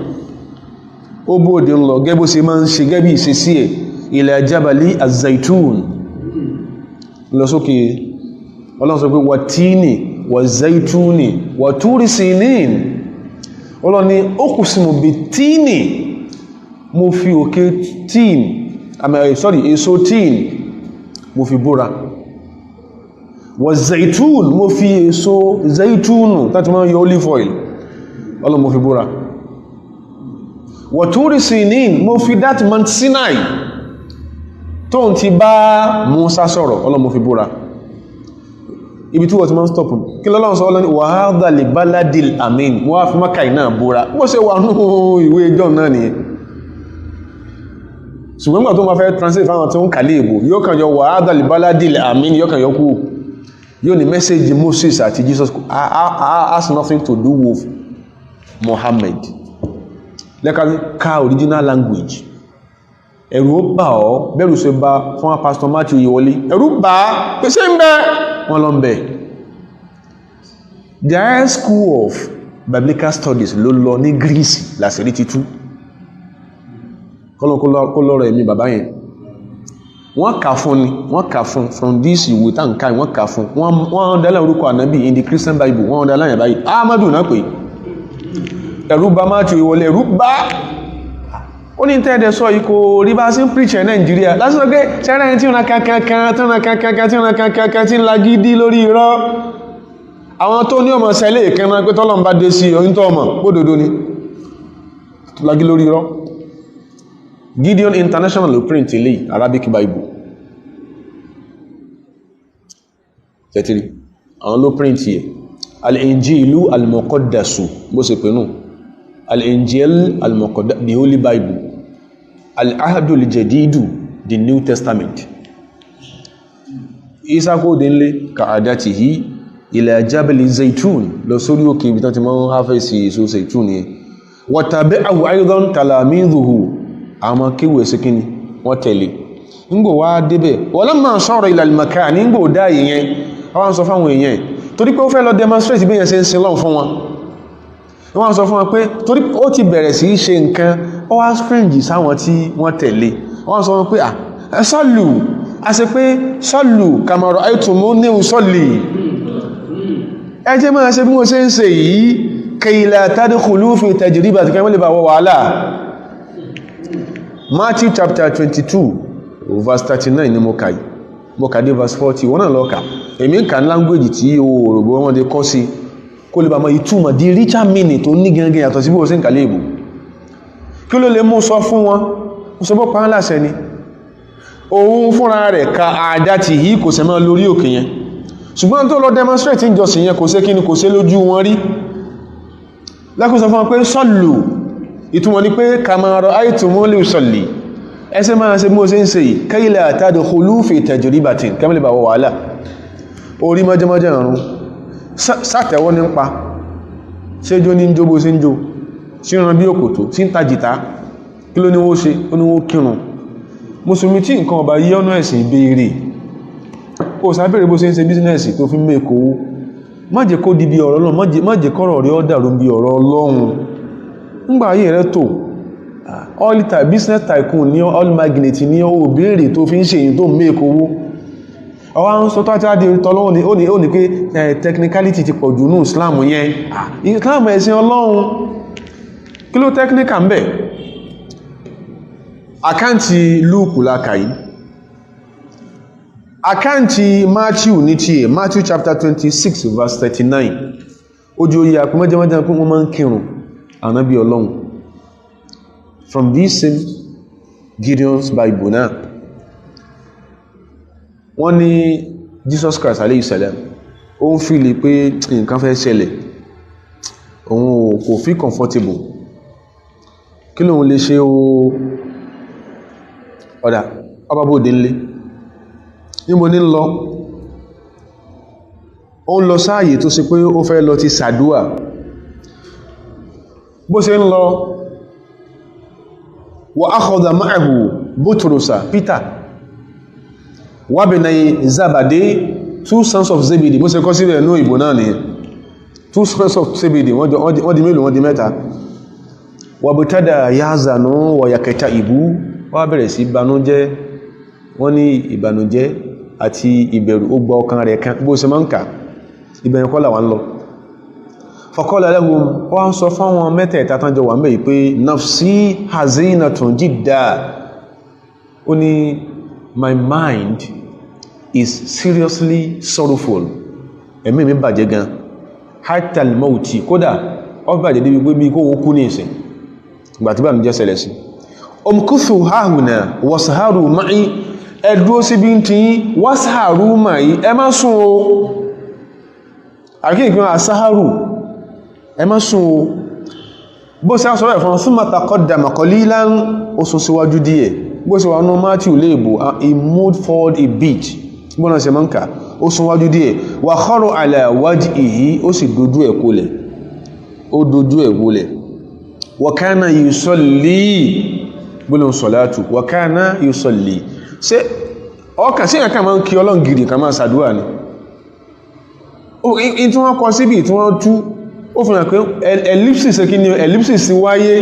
ó bóòdé ń lọ gẹ́bó ṣe máa ń ṣe gẹ́bí ìṣesí ẹ̀ ila jabali az-zaitun lọ sókè Ọlọ́run sọ pé wà tíìnì wà zaituni wà túrí sinin Ọlọ́run ni ó kù sí mo bí tíìnì mo fi òkè tíìnì èso tíìnì mo fi búra wà zaitun mo fi èso zaitunu láti máa yọ olive oil Ọlọ́run mo fi búra wà túrí sinin mo fi that Mount Sinai tó ń ti bá Musa sọ̀rọ̀ Ọlọ́run mo fi búra ibi tí wọ́n ti máa ń stop kí lọ́lọ́run sọ Ọlọ́run wa hadha li baladil amin wọ́n á fi Mákà náà búra bó ṣe wà ní ìwé John náà nìyẹn ṣùgbọ́n gbà tó máa fẹ́ translate fáwọn tó ń kàlẹ̀ èbò yóò kàn yọ wa hadha li baladil amin yóò kàn yọ kú yóò ní message Moses àti Jesus has nothing to do with Muhammad. Lẹ́ka ká original language. Ẹ̀rù ó bà ọ́ bẹ́rù ṣe bá fún Pastor Matthew Oyewole. Ẹ̀rù bà pé ṣé ń bẹ wọ́n lọ ń bẹ. The Higher School of Biblical Studies ló lọ ní Greece làṣírí ti tú. Kó lọ́rọ̀ ẹ̀mí bàbá yẹn. Wọ́n kà fún ni, wọ́n kà fún from this ìwé tá ń ká wọ́n kà fún. Wọ́n dálẹ̀ orúkọ ànábì in the Christian Bible, wọ́n dálẹ̀ àyàn báyìí. Ahmadu náà pé ẹ̀rù bà Matthew Oyewole, ẹ̀rù bà. Ó ní tẹ́ẹ̀dẹ̀ sọ ikò rí bá sí preach ẹ̀ Nàìjíríà lásìkò pé ṣẹ́rẹ́ tí ó na kankan tí ń lagídí lórí irọ́. Àwọn tó ní ọmọ sẹ́lẹ̀ ìkẹ́mọ́ pé tọ́lọ̀ ń bá dé sí oyún tó ọmọ gbódòdó ni lagí lórí irọ́. Gideon International ló print ilé Arabic Bible tẹ́tìrí àwọn ló print yẹ Al-Injilu Al-Muqaddasu bó ṣe pẹ̀lú Al-Injil Al-Muqaddas, the Holy Bible. Al-Ahdu Al-Jadidu, the New Testament. Isa kó dínlé ka'adatihi ila Jabal Zaytun lọ sórí òkè ibi tán ti máa ń háfẹ́ sí èso Zaytun ni. Wa tabi'ahu aydan talamidhuhu, àmọ́ kéwù ẹ̀sẹ̀ kíni wọ́n tẹ̀lé. Ngbò wá débẹ̀ walamma sara ila al-makan, ngbò dá èèyàn wọ́n sọ fáwọn èèyàn torí pé ó fẹ́ lọ demonstrate bí èèyàn ṣe ń sin lọ́n fún wọn. Wọ́n sọ fún wọn pé torí ó ti bẹ̀rẹ̀ sí ṣe nǹkan ó wá strange sáwọn tí wọ́n tẹ̀lé. Wọ́n sọ wọn pé sọ́lù a ṣe pé sọ́lù kama ra'aytumuni usalli, ẹ jẹ́ máa ṣe bí mo ṣe ń ṣe yìí kay la tadkhulu fi tajribati kẹ́mọ́ lè bá wọ wàhálà. Matthew chapter 22 verse 39 ni mo kà dé verse 40 wọ́n náà lọ́kà èmi ń kà ní language tí o rògbò wọn dé kọ́ sí kó lè bá mọ́ ìtumọ̀ di richer meaning tó ní gẹ́gẹ́ yàtọ̀ sí bí ó sí ń kàlẹ̀ ìbò. Kí ló lè mú sọ fún wọn ó sọ bọ́ pa ń láṣẹ ni òun fúnra rẹ̀ ka àdá ti yìí kò sẹ mọ́ lórí òkè yẹn, ṣùgbọ́n tó lọ demonstrate ìjọsìn yẹn kò sé kí ni kò sé lójú wọn rí. Lákùn sọ fún wọn pé sọ́lù ìtumọ̀ ni pé kama ra'aytumuni usalli, ẹsẹ́ máa ṣe mọ́ sí ń ṣe kay la tadkhulu fi tajribatin kẹ́mìlì bá wọ wàhálà. Orí mọ́jẹ́mọ́jẹ́ ọ̀run sátẹ̀wọ́ ní ń pa ṣéjó ní jóbó sí ń jó sí ran bí òkòtò sí ń tajìta kí ló ní wó ṣe ó ní wó kírun. Mùsùlùmí tí nǹkan ọba yí ọ̀nà ẹ̀sìn ìbéèrè ó sábẹ̀rẹ̀ bó ṣe ń ṣe bísínẹ́sì tó fi ń mẹ́kọ̀ owó, má jẹ́ kó di bí ọ̀rọ̀ Ọlọ́run, má jẹ́ kọ́rọ̀ rí ọ́dàrú bí ọ̀rọ̀ Ọlọ́run. ńgbà ayé rẹ̀ tó all business tycoon ní all magnate ní ó béèrè tó fi ń ṣe èyí tó ń mẹ́kọ̀ owó. Ọwá ń sọ tó àti Ọlọ́run ó ní pé technicality ti pọ̀jù ní Islam yẹn. Islam ẹ̀sìn Ọlọ́run kí ló technical ń bẹ̀? Àkáǹtì Luke lákàí, àkáǹtì Matthew ní tí Matthew chapter 26 verse 39 ojú oyè àpọmọ́jẹ́mọ́jẹ́ pé wọ́n máa ń kírun ànábì Ọlọ́run from this same Gideon's Bible náà. Wọ́n ní Jesus Christ alayhi salam ó ń fìlì pé nǹkan fẹ́ ṣẹlẹ̀ òun kò feel comfortable, kí lóun lè ṣe ọ̀dà ọba bóde ńlé níbo ní lọ. Ó ń lọ sáàyè tó ṣe pé ó fẹ́ lọ ti sàdúà. Bó ṣe ń lọ wa akhadha ma'ahu Butrusa Peter wa bani Zabadi, two sons of Zebedee. Bó ṣe kọ́ sílẹ̀ ní ìbò náà nìyẹn, two sons of Zebedee wọ́n di mélòó, wọ́n di mẹ́ta. Wa butada yazanu wa yakta'ibu, wọ́n bẹ̀rẹ̀ sí ìbànújẹ́. Wọ́n ní ìbànújẹ́ àti ìbẹ̀rù ó gba ọkàn rẹ̀ kan bó ṣe máa ń kà ìbẹ̀rù kọ́ làwọn lọ. Faqala lahum, wọ́n sọ fáwọn mẹ́tẹ̀ẹ̀ta tán jọ wà mẹ́ pé nafsi hazinatun jidda, ó ní my mind is seriously sorrowful, ẹ̀mí mi bàjẹ́ gan, hatta al-mauti, kódà ó bàjẹ́ débi pé bí kó wọ́n kú ní ìsìn ìgbà tí bá mi jẹ́ ṣẹlẹ̀ sí. Umkuthu hahuna washaru ma'i, ẹ̀dúró sí bí tí washaru ma'i, ẹ má sùn o. Àkíyèkí wọn àsáhàrù, ẹ má sùn o. Bó ṣe sọ rẹ̀ fún thumma taqaddama qalilan, ó sún síwájú díẹ̀. Bó ṣe wà ní Matthew léèbò, he moved forward a bit, gbọ́nà ṣe mọ́ ń kà ó sún wájú díẹ̀ wa kharra ala wajhihi ó sì dojú ẹ̀ kólẹ̀ ó dojú ẹ̀ wólẹ̀ wa kana yusalli gbólóhùn sọ̀látù wa kana yusalli ṣe ọkàn sí ẹ̀kà máa ń kí Ọlọ́run gidi kan máa ṣàdúrà ni in tí wọ́n kọ síbì tí wọ́n tú ó fi hàn pé ellipsis kí ni ellipsis wáyé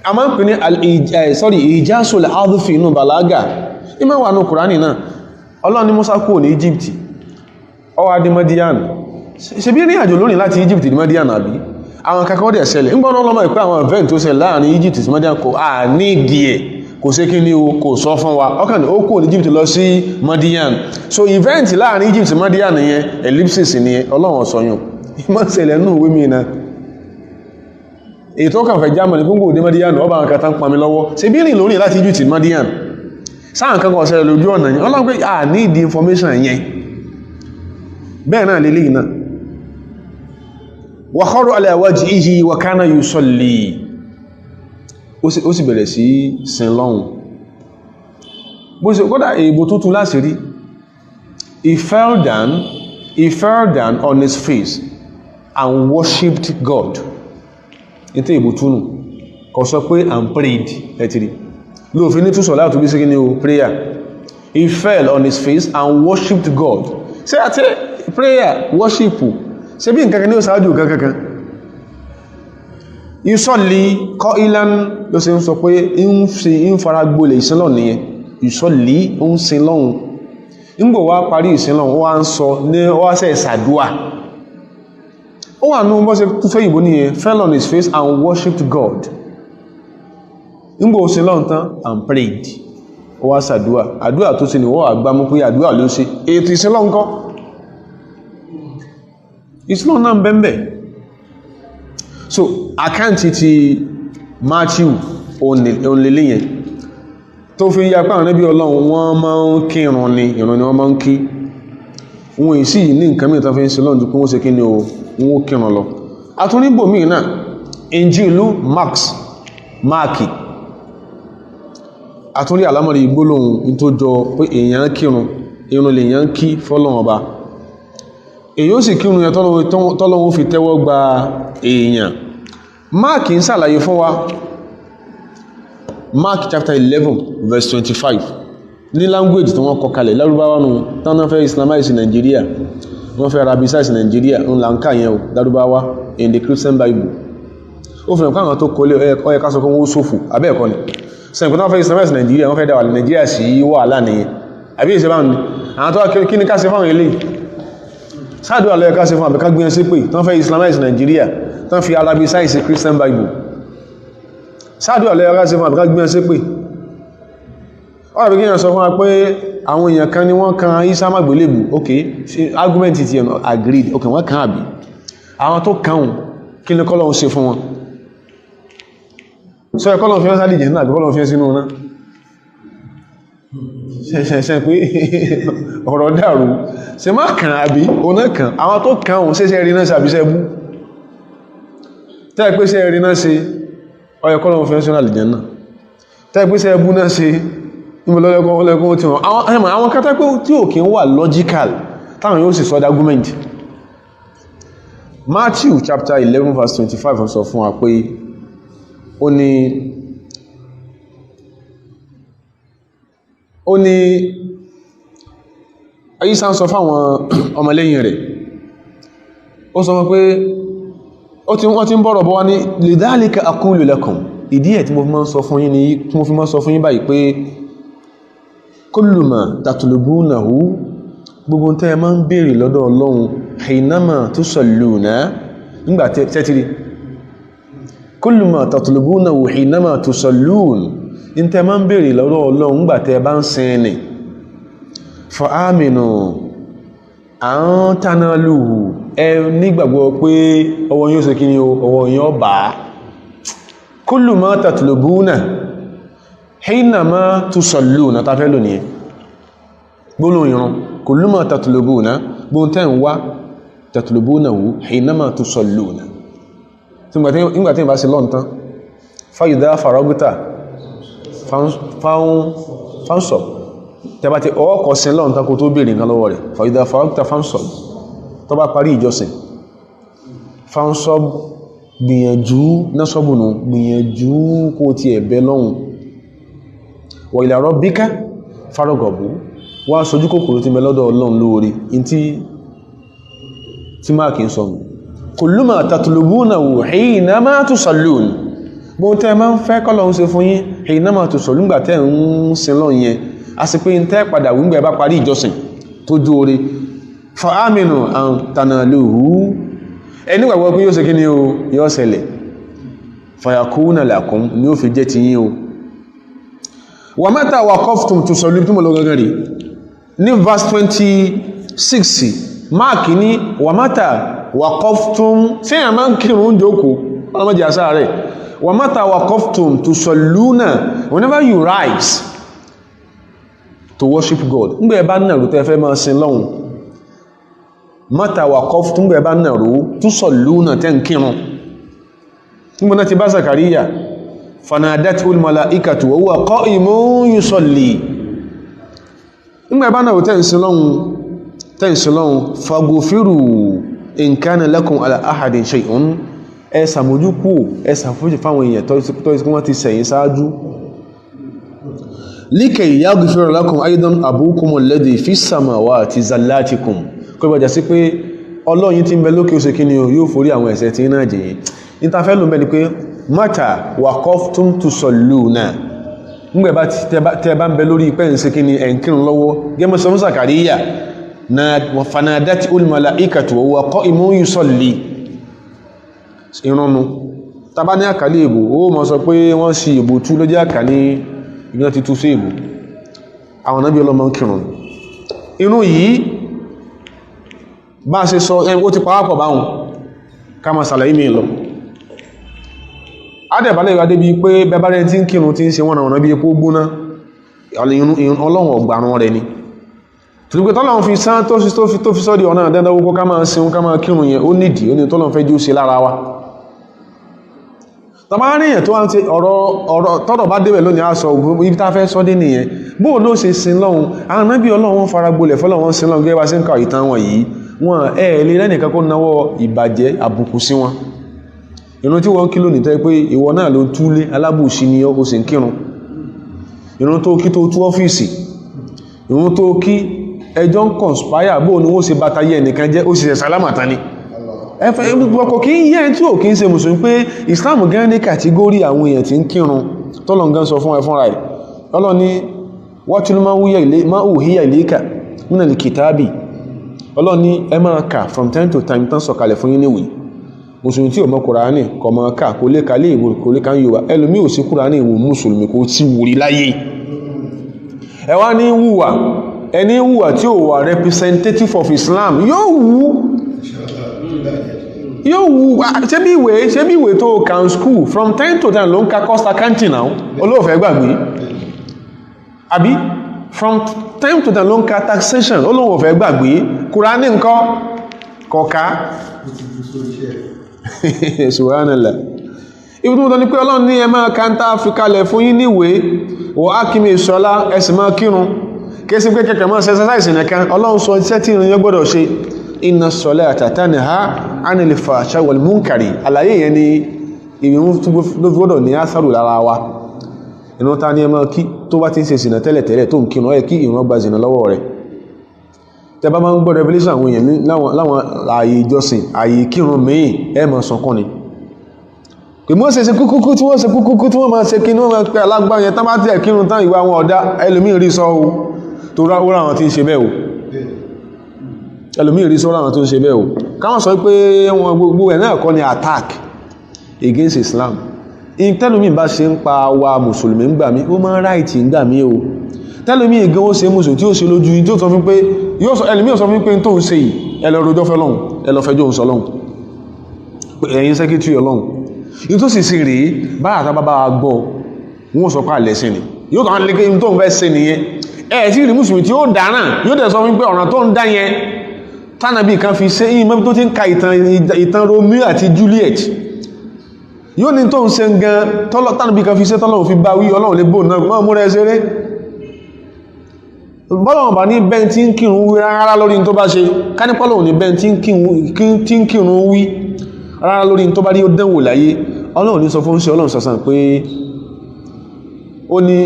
a máa ń pè ní ìjásùl adfi inú balaga ìmọ̀ wà ní Kùránì náà Ọlọ́run ní Mùsá kúrò ní Egypt ó wá dé Madian ṣe bí ní àjò lónìí láti Egypt di Madian àbí àwọn kankan dẹ̀ ṣẹlẹ̀ ń gbọ́nà ọlọ́mọ ìpé àwọn event tó ṣẹlẹ̀ láàrin Egypt sí Madian kò ní ìdíẹ̀ kò sí kí ní o kò sọ fún wa ọkàn ó kúrò ní Egypt lọ sí Madian so event láàrin Egypt sí Madian yẹn ellipsis ni Ọlọ́run sọyún ìmọ̀ ṣẹlẹ̀ nù ìwé mi náà èyí tó kàn fẹ́ jámọ̀ ní gbogbo òdé Madian ọba àwọn kẹta ń pa mi lọ́wọ́ ṣe bí rìn lórí láti Egypt Madian sáà kankan ṣẹlẹ̀ lójú ọ̀nà yẹn Ọlọ́run pé ní ìdí information yẹn bẹ́ẹ̀ náà lélẹ́yìn náà wa kharra ala wajhihi wa kana yusalli ó sì bẹ̀rẹ̀ sí sin lọ́hun bó ṣe kódà èèbò tó tú láti rí he fell down on his face and worshipped God ìtẹ́ èèbò túnù kò sọ pé and prayed ẹ̀tìrí lóòfin ní túsọ̀ láti bí sí kí ní o prayer he fell on his face and worshipped God ṣe àti prayer worship ṣe bí nǹkankan ní ó sáájú kankan ìsọ́lì kọ́ ìlàn ló ṣe ń sọ pé ń fara gbólẹ̀ ìsinlọ̀ nìyẹn ìsọ́lì ó ń sin lọ́hun nígbò wá parí ìsinlọ̀ ó wá ń sọ ní ọ́sẹ̀ ìsàdúà ó wà ní bọ́ sí fẹ́ ìbò nìyẹn fell on his face and worshipped God nígbò ìsinlọ̀ tán and prayed ó wá sàdúà àdúà tó ṣe ni wọ́n àgbámú pé àdúà ló ṣe ètò ìsinlọ̀ ńkọ́ ìsinlọ̀ náà bẹ́ẹ̀ so àkáǹtì ti Matthew òǹlẹ̀lẹ̀ yẹn tó fi yá pàwọn níbi Ọlọ́run wọ́n máa ń kírun ni ìrun ni wọ́n máa ń kí wọn èsì ní nǹkan mìíràn tó fi ń ṣe lọ́nà jù pé wọ́n ṣe kí ni wọ́n kírun lọ àtúníbò míì náà Injilu Máàkì àtúrí àlámọ̀rí gbólóhùn tó jọ pé èèyàn kírun ìrun lè yàn kí fọ́lọ́run ọba èyí ó sì kírun yẹn tọ́lọ́run fi tẹ́wọ́ gba èèyàn Mark ń ṣàlàyé fún wa Mark chapter 11 verse 25 ní language tí wọ́n kọ kalẹ̀ lárúbáwá nù tánà fẹ́ islamize Nigeria wọ́n fẹ́ arabicize Nigeria ń là ń kà yẹn o lárúbáwá in the Christian Bible ó fi hàn pé àwọn tó kọlé ọyẹ ká sọ pé wọ́n sófò abẹ́ ẹ̀kọ́ ni sẹ́yìn wọ́n fẹ́ islamize Nigeria wọ́n fẹ́ dáwà Nigeria sí wàhálà nìyẹn àbí ìṣẹ́ bá ń ní àwọn tó wá kí ní ká ṣe fáwọn eléyìí sáàdù àlọ́ ẹ̀ká ṣe fún àbẹ̀ká gbìyàn sí pé tán fẹ́ islamize Nigeria tán fi arabicize Christian Bible sáàdù àlọ́ ẹ̀ká ṣe fún àbẹ̀ká gbìyàn sí pé ọ̀rọ̀ bí kíyàn sọ fún wa pé àwọn èèyàn kan ni wọ́n kan Isa magbélébù ok argument ti ẹ̀nà agreed ok wọ́n kan àbí àwọn tó kàn kí ní kọ́lọ̀ ń ṣe fún wọn sọ ẹ̀kọ́lọ̀ fi wọ́n sáàdì jẹ̀ náà àbí kọ́lọ̀ fi wọ́n sínú náà ṣẹ̀ṣẹ̀ pé ọ̀rọ̀ dàrú ṣe má kàn àbí ọ̀nà kan àwọn tó kàn òun ṣẹ́ṣẹ́ rí náà ṣe àbíṣẹ́ bú tẹ́ẹ̀ pé ṣe rí náà ṣe ọyọ̀ kọ́lọ̀ fi wọ́n sínú àlìjẹ́ náà tẹ́ẹ̀ pé ṣe ẹbú náà ṣe ìmọ̀lọ́lẹ́kùn tí wọ́n àwọn kátà pé tí ò kí ń wà logical táwọn yóò sì sọ argument Matthew chapter 11 verse 25 sọ fún wa pé ó ní Ìsá ń sọ fáwọn ọmọlẹ́yìn rẹ̀ ó sọ pé wọ́n ti ń bọ̀rọ̀ bọ́ wá ní lidhalika aqulu lakum ìdí ẹ̀ tí mo fi máa ń sọ fún yín báyìí pé kullu ma tatlubunahu gbogbo tẹ́ ẹ máa ń béèrè lọ́dọ̀ Ọlọ́run hinama tusalluna nígbà tẹ́tìrí kullu ma tatlubunahu hinama tusallun ní tẹ́ máa ń béèrè lọ́dọ̀ Ọlọ́run nígbà tẹ́ bá ń sin ni fa aminu àwọn tanaluhu ẹ nígbàgbọ́ pé ọwọ́ yóò ṣe kí ni ọwọ́ yóò bá kullu ma tatlubuna hinama tusalluna ta fẹ́ lò ní gbóòlò ìran kullu ma tatlubuna gbóhùn tẹ́ ń wá tatlubunahu hinama tusalluna nígbàtí ìbá sí lọ́ntán fa idha faragta fansab tẹbá ti ọkọ̀ sin lọ́n tán kó tó bèèrè nǹkan lọ́wọ́ rẹ̀ fa idha faragta fansab tó bá parí ìjọsìn fansab gbìyànjú násọ́bùnù gbìyànjú kó ti ẹ̀bẹ̀ lọ́hùn wa ila rabbika faraghabu wá sojú kòkòrò ti mẹ́lọ́dọ̀ Ọlọ́run lórí in tí máa kìí sọ̀rọ̀ kullu ma tatlubunahu hinama tusallun bó tẹ́ máa ń fẹ́ kọ́lọ̀ ń ṣe fún yín hinama tusallun nígbà tẹ́ ń sin lọ́n yẹn a sì pé ń tẹ́ padà wígbà bá parí ìjọsìn tó jóore fa aminu an tanaluhu ẹni gbàgbọ́ pé yóò ṣe kí ni o yóò ṣẹlẹ̀ fayakuna lakum ni ó fi jẹ́ ti yín o wa mata waqaftum tusallun tó mọ̀ lọ gangan rí ní verse 26 máàkì ní wa mata waqaftum tí a máa ń kírun jókòó ọlọ́mọdé àṣà rẹ̀ wa mata waqaftum tusalluna whenever you rise to worship God ngbẹ̀ bá nàró tẹ́ fẹ́ máa sin lọ́hun mata waqaftum ngbẹ̀ bá nàró tusalluna tẹ́ ń kírun nígbẹ̀ náà ti bá Zakariya fanadatul malaikatu wa huwa qa'imun yusalli ngbẹ̀ bá nàró tẹ́ ń sin lọ́hun faghfiru in kana lakum ala ahadin shay'un ẹ ṣàmójúkú ẹ ṣàforíjì fáwọn èèyàn tó wọ́n ti sẹ̀yìn sáájú likay yaghfira lakum aidan abukum alladhi fis samawati zallatikum kó bá sí pé Ọlọ́run tí ń bẹ lókè ó ṣe kíni yóò forí àwọn ẹ̀ṣẹ̀ tí náà jẹ́ ìtafẹ́ ló mẹ́ni pé mata waqaftum tusalluna nígbẹ̀ bá tẹ́ bá ń bẹ lórí pẹ́ ń ṣe kíni ẹ̀ǹkírun lọ́wọ́ gẹ́mọ́ sọ fún Zakariya na fanadatul malaikatu wa huwa qa'imun yusalli ìrànnù tàbá ní àkàlẹ̀ ìbò ó mọ́ sọ pé wọ́n sí ìbò tú ló jẹ́ àkà ní ìgbìyàn ti tú sí ìbò àwọn náà bí ọlọ́mọ ń kírùn inú yìí bá ṣe sọ ó ti pàápọ̀ báhùn ká ma sàlẹ̀ ìmì lọ adẹ̀bálẹ̀ ìwádé bí pé bẹ́bárẹ́ tí ń kírùn tí ń ṣe wọ́n àwọn bí epo gbóná ọlọ́run ọgbàrún rẹ̀ ni tùdúgbé tọ́lọ́run fi sán tó fi sọ́dí ọ̀nà àdẹ́dẹ́wó kó ká máa sin ká máa kírùn yẹn ó nídìí ó ní tọ́lọ́run fẹ́ jí ó ṣe lára wa tàbáríyàn tó wá ń ṣe ọ̀rọ̀ tọ́rọ̀ bá débẹ̀ lónìí aṣọ ibi tá fẹ́ sọ́dé nìyẹn bóò ló ṣe sin lọ́hun àwọn nábì Ọlọ́run fara gbolẹ̀ fọ́lọ́run sin lọ́hun gẹ́gẹ́ bá sí ń ka ìtàn wọn yìí wọn lè lẹ́nìkan kó náwọ́ ìbàjẹ́ àbùkù sí wọn ìrun tí wọ́n kí lónìí tẹ́ pé ìwọ náà ló túlé alábùsí ni ó sì ń kírun ìrun tó kí tó tú ọ́fíìsì ìrun tó kí ẹjọ́ ń conspire bóò ni wọ́n ṣe bàtàyẹ ẹnìkan jẹ́ ó sì ṣe sálámàtà ni ẹfẹ́ ọkọ̀ kí ń yẹ́ tí ò kí ń ṣe mùsùlùmí pé Islam gan ní kàtígórí àwọn èèyàn tí ń kírun tọ́lọ̀ gan sọ fún ẹfún rẹ̀ ọlọ́ ni watlu ma uhiya ilayka minal kitabi ọlọ́ ni ẹ máa kà from time to time tán sọ̀kalẹ̀ fún yín níwèé mùsùlùmí tí ò mọ̀ Kùránì kò mọ̀ ká kò lè kálé ìbò kò lè ká ń Yorùbá ẹlòmí ò sí Kùránì ìwò mùsùlùmí kò tí wùrí láyé ẹ wá ní wùwà ẹni wùwà tí ò wà representative of Islam yóò wù ṣe bí ìwé tó kàn school from time to time ló ń ka cost accounting náà olóòfẹ́ gbàgbé àbí from time to time ló ń ka taxation olóòfẹ́ gbàgbé Kùránì nǹkan kọ̀ọ̀ká subhanallah ibi tó mọ́ tọ́ ní pé Ọlọ́run ní ẹ máa káńtà Áfíríkà fún yín níwèé wọ ákìmí ìṣọ́lá ẹ̀sìn máa kírun kéèsí pé kẹ́kẹ́ máa exercise nìkan Ọlọ́run sọ iṣẹ́ tí ìrìn yẹn gbọ́dọ̀ ṣe inna salata tanha anil fahsha wal munkari àlàyé yẹn ni ìrun tó gbọ́dọ̀ ní àsàrù lára wa ìrun ta ní ẹmọ kí tó bá ti ń ṣe ìsìnà tẹ́lẹ̀tẹ́lẹ̀ tó ń kírun ẹ kí ìrun gba ìsìnà lọ́wọ́ rẹ̀ tẹ bá máa ń gbọ́ revelation àwọn èèyàn láwọn ààyè ìjọsìn ààyè kírun mìí ẹ máa sọkún ni pè mọ́ ṣe kúkúkú tí wọ́n ṣe kúkúkú tí wọ́n máa ṣe kí ní wọ́n máa pẹ́ alágbá yẹn tán bá tẹ̀ kírun tán ìwà àwọn ọ̀dá ẹlòmíì rí sọ o tó ráwọ́ àwọn tí ń ṣe bẹ́ẹ̀ o ẹlòmíì rí sọ́rọ̀ àwọn tó ń ṣe bẹ́ẹ̀ o káwọn sọ pé wọn gbogbo ẹ̀ náà kọ́ ni attack against Islam in tẹ́lòmíì bá ṣe ń pa wa mùsùlùmí ń gbà mí ó máa ń ráìtì ń gbà mí o tẹ́lòmíì gan ó ṣe mùsùlùmí tí ó ṣe lójú tí ó sọ fún pé ẹlòmíì sọ fún pé tó ń ṣe yìí ẹ lọ rojọ́ fẹ́ lọ́hùn ẹ lọ fẹjọ́ òun sọ lọ́hùn ẹ̀yin sẹ́kítírì ọlọ́hùn in tó sì sí rèé báyà tá bá gbọ́ wọ́n sọ pé àlẹ́sìn ni yóò tàn lé in tó ń fẹ́ ṣe nìyẹn ẹ̀ tí rí mùsùlùmí tí ó dáná yóò dẹ̀ sọ fún pé ọ̀nà tó ń dá yẹn tánàbí kan fi ṣe yí mẹ́bí tó ti ń ka ìtàn Romeo àti Juliet yóò ní tó ń ṣe gan tánàbí kan fi ṣe tọ́lọ́run fi bá wí Ọlọ́run lè bò náà mọ́ múrẹ́ ṣeré bọ́lọ̀wọ̀n bá ní bẹ́ẹ̀ tí ń kírun wí rárá lórí tó bá ṣe ká ní pọ́lọ̀wọ̀n ní bẹ́ẹ̀ tí ń kírun wí rárá lórí tó bá rí ó dánwò láyé ọlọ́run ní sọ fún ṣe ọlọ́run sọ̀sán pé ó ní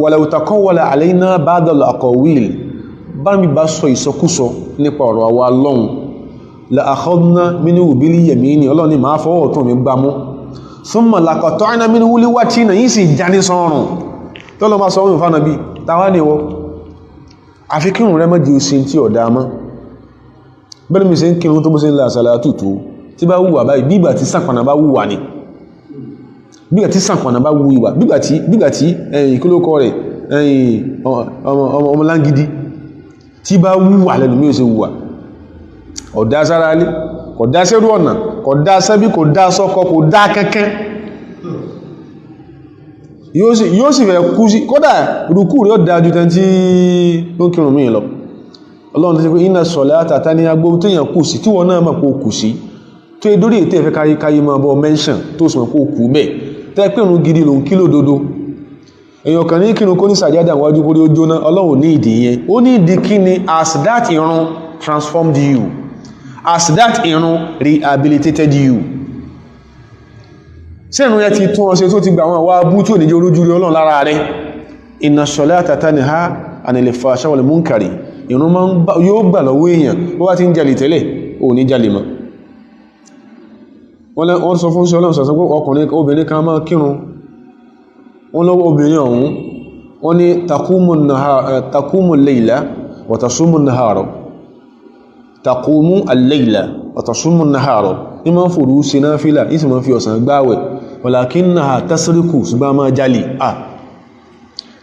wàlàùtakọ́ wàlà àlẹ́yìnà ba'dal aqawil bá mi bá sọ ìsọkúsọ nípa ọ̀rọ̀ àwa ọlọ́run la akhadna minhu bil yamini ọlọ́run ní máa fọwọ́ ọ̀tún mi gbámú thumma laqata'na minhu liwatina yìí sì já ní sọ́rùn tọ́lọ́ máa sọ wọn fánà bí tàwà ní wọ́ àfikírùn rẹ mọ́jí òsìn tí ọ̀dá mọ́ bẹ́rẹ̀ mi ṣe ń kírun tó bó ṣe ń la àsàlátù tó tí bá wùwà báyìí bígbà tí sàpànà bá wùwà ní bígbà tí sàpànà bá wùwà bígbà tí ìkólókọ rẹ̀ ọmọlángidi tí bá wùwà lẹ́nu mí ò ṣe wùwà ọ̀dá sára lé kò dá sẹ́rù ọ̀nà kò dá sẹ́bí kò dá sọ́kọ kò dá kẹ́kẹ́ yóò sì fẹ́ kú sí kódà rúkú rí ó dájú tẹ́ tí ó ń kírùn mí lọ ọlọ́run tí pé iná sọ̀látà tá ní agbó tó yàn kù sí tí wọ́n náà mọ̀ pé ó kù sí tó edórí ètò ẹ̀fẹ́ káyí mọ́ ọbọ̀ mention tó sì mọ̀ pé ó kù bẹ́ẹ̀ tẹ́ pé òun gidi lòun kílò dodo èèyàn kan ní kírun kó ní sàjádà wájú kó ó jóná ọlọ́run ní ìdí yẹn ó ní ìdí kí ni as that irun transformed you as that irun rehabilitated you sẹ́nu yẹ ti tún ọ̀sẹ̀ tó ti gbà wọn wá bú tí ò ní jẹ́ olójú rí ọlọ́run lára rẹ̀ inna salata tanha anil fahsha wal munkari ìrun yóò gbà lọ́wọ́ èèyàn bó wá ti ń jalè tẹ́lẹ̀ ò ní jalè mọ́ wọ́n sọ fún sí ọlọ́run sọ̀sọ́ pé ọkùnrin obìnrin kan máa kírun wọ́n lọ́wọ́ obìnrin ọ̀hún wọ́n ní taqumu al-layla wa tasumu an-nahara taqumu al-layla wa tasumu an-nahara ní máa ń fòrú sí náà fílà ní sì máa fi ọ̀sán gbáwẹ̀ walakinnaha tasriku ṣùgbọ́n máa jalè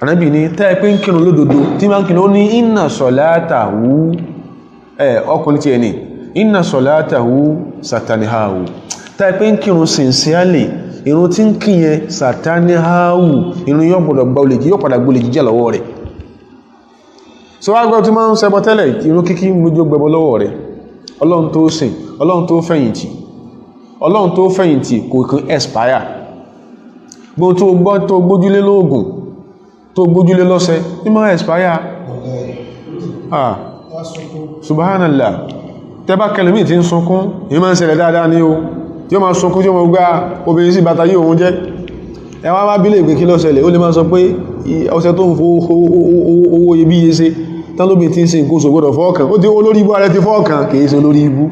Ànábì ní tẹ́ pé ń kírun lódodo tí máa ń kírun ó ní inna salatahu ọkùnrin tí ẹni inna salatahu satanihahu tẹ́ pé ń kírun sincerely irun tí ń kíyẹ satanihahu irun yóò gbọdọ̀ gba olè yóò padà gbólè jíjẹ́ lọ́wọ́ rẹ̀ so wá gbọ́ tí máa ń ṣẹbọ tẹ́lẹ̀ irun kíkí mójú gbẹbọ lọ́wọ́ rẹ̀ ọlọ́run tó sìn ọlọ́run tó fẹ̀yìntì ọlọ́run tó fẹ̀yìntì kò kàn expire gbọ́n tó gbọ́ tó gbójúlé lóògùn tó gbójúlé lọ́sẹ̀ ní máa expire subhanallah tẹbá kẹlẹ̀mí tí ń sunkún ní máa ń ṣẹlẹ̀ dáadáa ní o tí ó máa sunkún tí ó máa gbá obìnrin sí bàtà yí òun jẹ́ ẹwà wá bílẹ̀ ìpé kí ló ṣẹlẹ̀ ó lè máa sọ pé ọ̀sẹ̀ tó ń fo owó iyebíye ṣe tán lóbi tí ń ṣe nǹkan òṣògbọ́dọ̀ fọ́ọ̀kan ó ti olórí ibú ààrẹ ti fọ́ọ̀kan kìí ṣe olórí ibú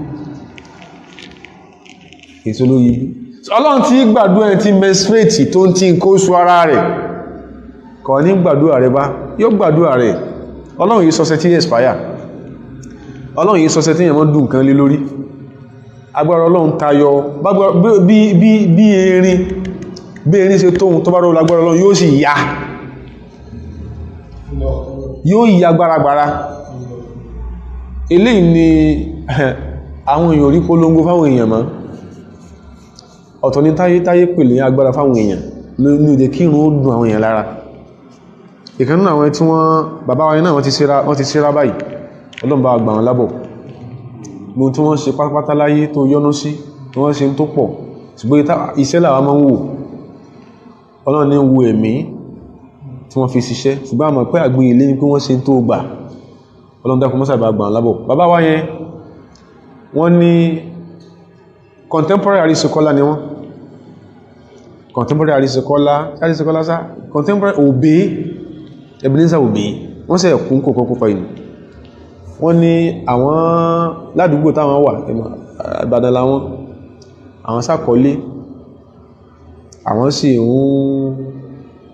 ọlọ́run tí gbàdúrà ẹ̀ tí menstruate tó ń tí nǹkan oṣù ara rẹ̀ kọ̀ ní gbàdúrà rẹ̀ bá yóò gbàdúrà rẹ̀ ọlọ́run yìí sọsẹ tí expire ọlọ́run yìí sọsẹ tí yẹ̀mọ́ dùn kan lé lórí agbára ọlọ́run tayọ bí erin ṣe tóhun tó bá rọ́ lágbára ọlọ́run yóò sì yá yóò yí agbáragbára eléyìí ni àwọn èèyàn orí polongo fáwọn èèyàn mọ́ ọ̀tọ̀ ní táyé pèlè agbára fáwọn èèyàn ní ìdè kírun ó dùn àwọn èèyàn lára ìkanú àwọn tí wọ́n bàbá wa náà wọ́n ti ṣíra báyìí Ọlọ́run bá gbà wọn lábọ̀ gbogbo tí wọ́n ṣe pátápátá láyé tó yọ́nú sí tí wọ́n ṣe tó pọ̀ ṣùgbọ́n iṣẹ́ làwa máa ń wò Ọlọ́run ní wo ẹ̀mí tí wọ́n fi ṣiṣẹ́ ṣùgbọ́n àmọ́ pé àgbé ilé ní pé wọ́n ṣe tó gbà Ọlọ́run dákun mọ́sà bá gbà wọn lábọ̀ bàbá wa yẹn wọ́n ní contemporary àrísìkọ́lá ni wọ́n contemporary àrísìkọ́lá sá contemporary òbí Ebenezer òbí wọ́n sẹ̀ kún kòkó púpọ̀ inú wọ́n ní àwọn ládùúgbò táwọn wà Ìbàdàn láwọn àwọn sàkọlé àwọn sì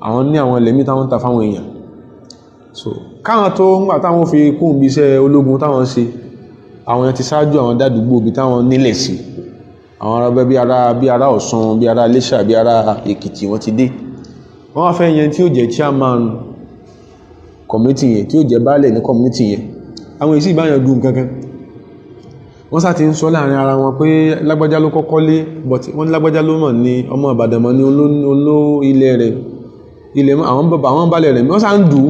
àwọn ní àwọn ilẹ̀mí táwọn ta fáwọn èèyàn so káwọn tó ń gbà táwọn fi kún bí iṣẹ́ ológun táwọn ṣe àwọn èèyàn ti ṣáájú àwọn dádùúgbò bí táwọn nílẹ̀ sí àwọn ará bí ará Ọ̀ṣun bí ará Iléṣà bí ará Èkìtì wọ́n ti dé wọ́n wá fẹ́ yẹn tí ó jẹ́ chairman community yẹn tí ó jẹ́ baálẹ̀ ní community yẹn àwọn èsì ìbáyàn dùn kankan wọ́n sá ti ń sọ láàrin ara wọn pé lágbájá ló kọ́kọ́ lé but wọ́n ní lágbájá ló mọ̀ ní ọmọ Ìbàdàn mọ́ ní oló ilẹ̀ rẹ̀ ilẹ̀ àwọn balẹ̀ rẹ̀ wọ́n sá ń dù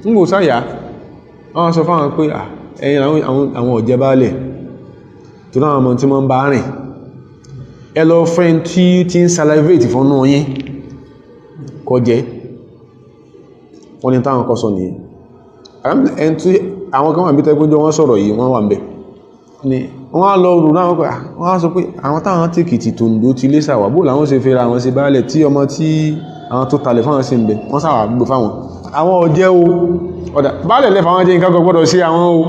ń gbò sáyà wọ́n sọ fáwọn pé ẹ̀yìn àwọn ọ̀jẹ́ baálẹ̀ tó náà ọmọ tí wọ́n bá rìn ẹ lọ fẹ́ tí ń salivate fọ́nà yín kọjẹ́ wọ́n ní táwọn kọ́ sọ nìyẹn ẹni tí àwọn kan wà bí tẹ́gbẹ́jọ́ wọ́n sọ̀rọ̀ yìí wọ́n wà ń bẹ̀ ni wọ́n á lọ rù náà wọ́n á sọ pé àwọn táwọn tèkìtì tòǹdó ti lé sàwà bó làwọn ṣe fẹ́ra àwọn sí báálẹ̀ tí ọmọ tí àwọn tó talẹ̀ fáwọn sí ń bẹ̀ wọ́n sàwà gbò fáwọn àwọn ọjẹ́ o ọ̀dà báálẹ̀ lẹ́fà wọn jẹ́ nǹkan kan gbọ́dọ̀ sí àwọn o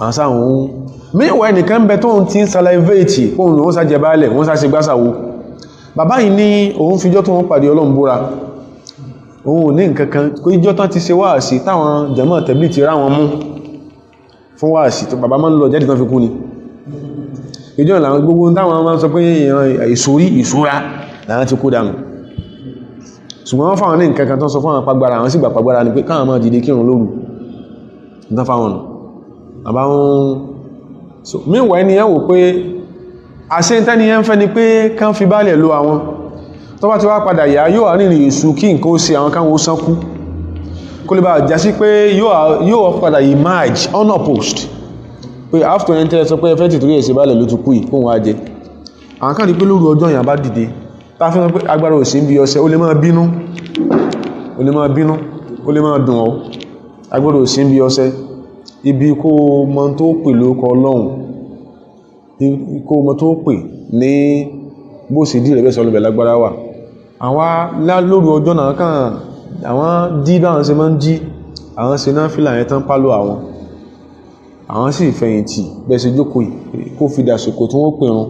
àwọn sáwọn ohun mẹ́wàá ẹnìkan bẹ tó ń ti ń salivate kóhun lòun sájẹ báálẹ̀ wọ́n sáṣe gbásàwó bàbá yìí ní òun fijọ́ tó wọ́n pàdé Ọlọ́run búra òun ò ní nǹkankan kó ìjọ́ tán ti ṣe wáàsí táwọn jàmáà tẹ̀blì ti rá wọn mú fún wáàsí tó bàbá máa ń lọ jáde tán fi kú ni ìjọ́ ìlànà gbogbo táwọn máa ń sọ pé ìsorí ìṣúra làwọn ti kú dànù ṣùgbọ́n wọ́n fáwọn ní nǹkankan tán sọ fún àwọn pàgbára àwọn sì gbà pàgbára ni pé káwọn máa dìde kírun lóru tán fáwọn nù bàbá wọn so meanwhile ni yẹn wò pé àṣẹ ìtẹ́ni yẹn ń fẹ́ ni pé kán fi báálẹ̀ lo àwọn tó bá ti wá padà yá yóò rìnrìn èṣù kí nǹkan ó ṣe àwọn káwọn ó sánkú kó lè bá já sí pé yóò padà emerge unopposed pé after ẹni tẹ́ sọ pé ẹfẹ́ tìtorí ẹ̀ṣẹ̀ báálẹ̀ ló ti kú yìí kóhun wá jẹ àwọn kan di pé lóru ọjọ́ yẹn bá dìde tá fi hàn pé agbára ò sí ń bí ọṣẹ ó lè máa bínú ó lè máa dùn ọ́ agbára ò sí ń bí ọṣẹ ibi kó mọ tó pè lóko Ọlọ́run kó mọ tó pè ní bó sì dí rẹ̀ bẹ́ẹ̀ sọ́lọ́bẹ̀ lágbára wà àwọn lórí ọjọ́ náà kàn àwọn jí báwọn ṣe máa ń jí àwọn ṣe náà fìlà yẹn tán pálọ̀ àwọn sì fẹ̀yìntì bẹ́ẹ̀ ṣe jókòó kó fi dàsìkò tí wọ́n pèrún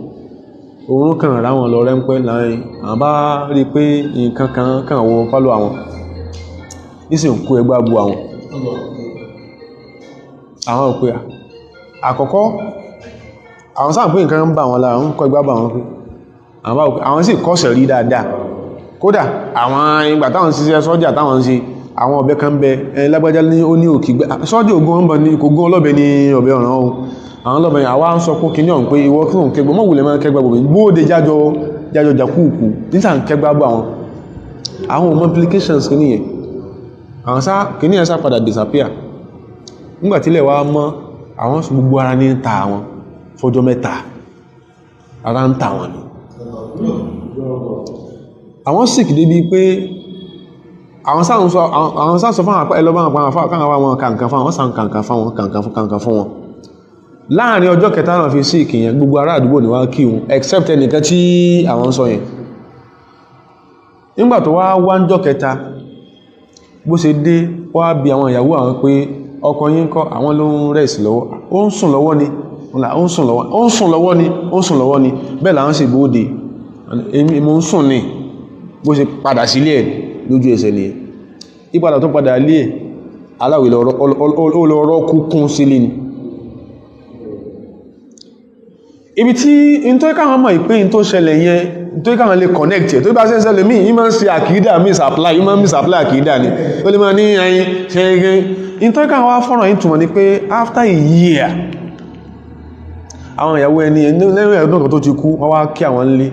oorun kàn rá wọn lọ rẹ́ńpẹ́ láàrin àwọn bá rí pé nǹkan kan kàn wọ pálọ̀ àwọn nísìn kó ẹgbà bu àwọn òpé àkọ́kọ́ àwọn sáà pé nǹkan ń bà wọn lára ń kọ́ igbá bà wọn pé àwọn sì kọ́sẹ̀ rí dáadáa kódà àwọn ìgbà táwọn ṣiṣẹ́ sọ́jà táwọn ṣe àwọn ọ̀bẹ kan bẹ lágbájá ní ó ní òkè gbé sọ́jà ogun ọ̀bẹ ní kò gún ọlọ́bẹ ní ọ̀bẹ ọ̀ràn ohun àwọn ọlọ́bẹ àwa ń sọ fún kinní ọ̀hún pé ìwọ kí òun kẹgbẹ́ mọ̀wùlẹ̀ máa kẹgbẹ́ gbogbo bóde jájọ jàkúùkù níta ń kẹgbẹ́ gbọ́ àwọn implications kinní yẹn àwọn sá kinní yẹn sá padà disappear nígbàtílẹ̀ wá mọ́ àwọn gbogbo ara ní ta àwọn fọjọ́ mẹ́ta ara ń ta wọn ni àwọn sick débi pé àwọn sáàsọ fún àpá ẹlọ́bá àwọn kàǹkan fún àwọn sáà kàǹkan fún wọn láàrin ọjọ́ kẹta náà fi sick yẹn gbogbo ará àdúgbò ní wá kí wọn except ẹnìkan tí àwọn sọ yẹn nígbà tó wá ń jọ́ kẹta bó ṣe dé wá bí àwọn ìyàwó àwọn pé ọkọ yín kọ́ àwọn ló ń rẹ̀sì lọ́wọ́ ó ń sùn lọ́wọ́ ni bẹ́ẹ̀ làwọn sì bóde mo ń sùn ní bó ṣe padà sílé ẹ̀ lójú ẹsẹ̀ ni ìpadà tó padà lé ẹ̀ aláwẹ̀ olóòrọ̀ kúkún sílé ni ibi tí in tó káwọn mọ̀ ìpé in tó ṣẹlẹ̀ yẹn tó káwọn lè connect ẹ̀ tó bá ṣẹ́ṣẹ́ lè míì ìmọ̀ sí àkídà misapply àkídà ni ó lè máa ní ẹyin ṣe gẹ́ in tó káwọn wá fọ́nà ìtumọ̀ ni pé after a year àwọn ìyàwó ẹni lẹ́yìn ọdún kan tó ti kú wọ́n wá kí àwọn nlé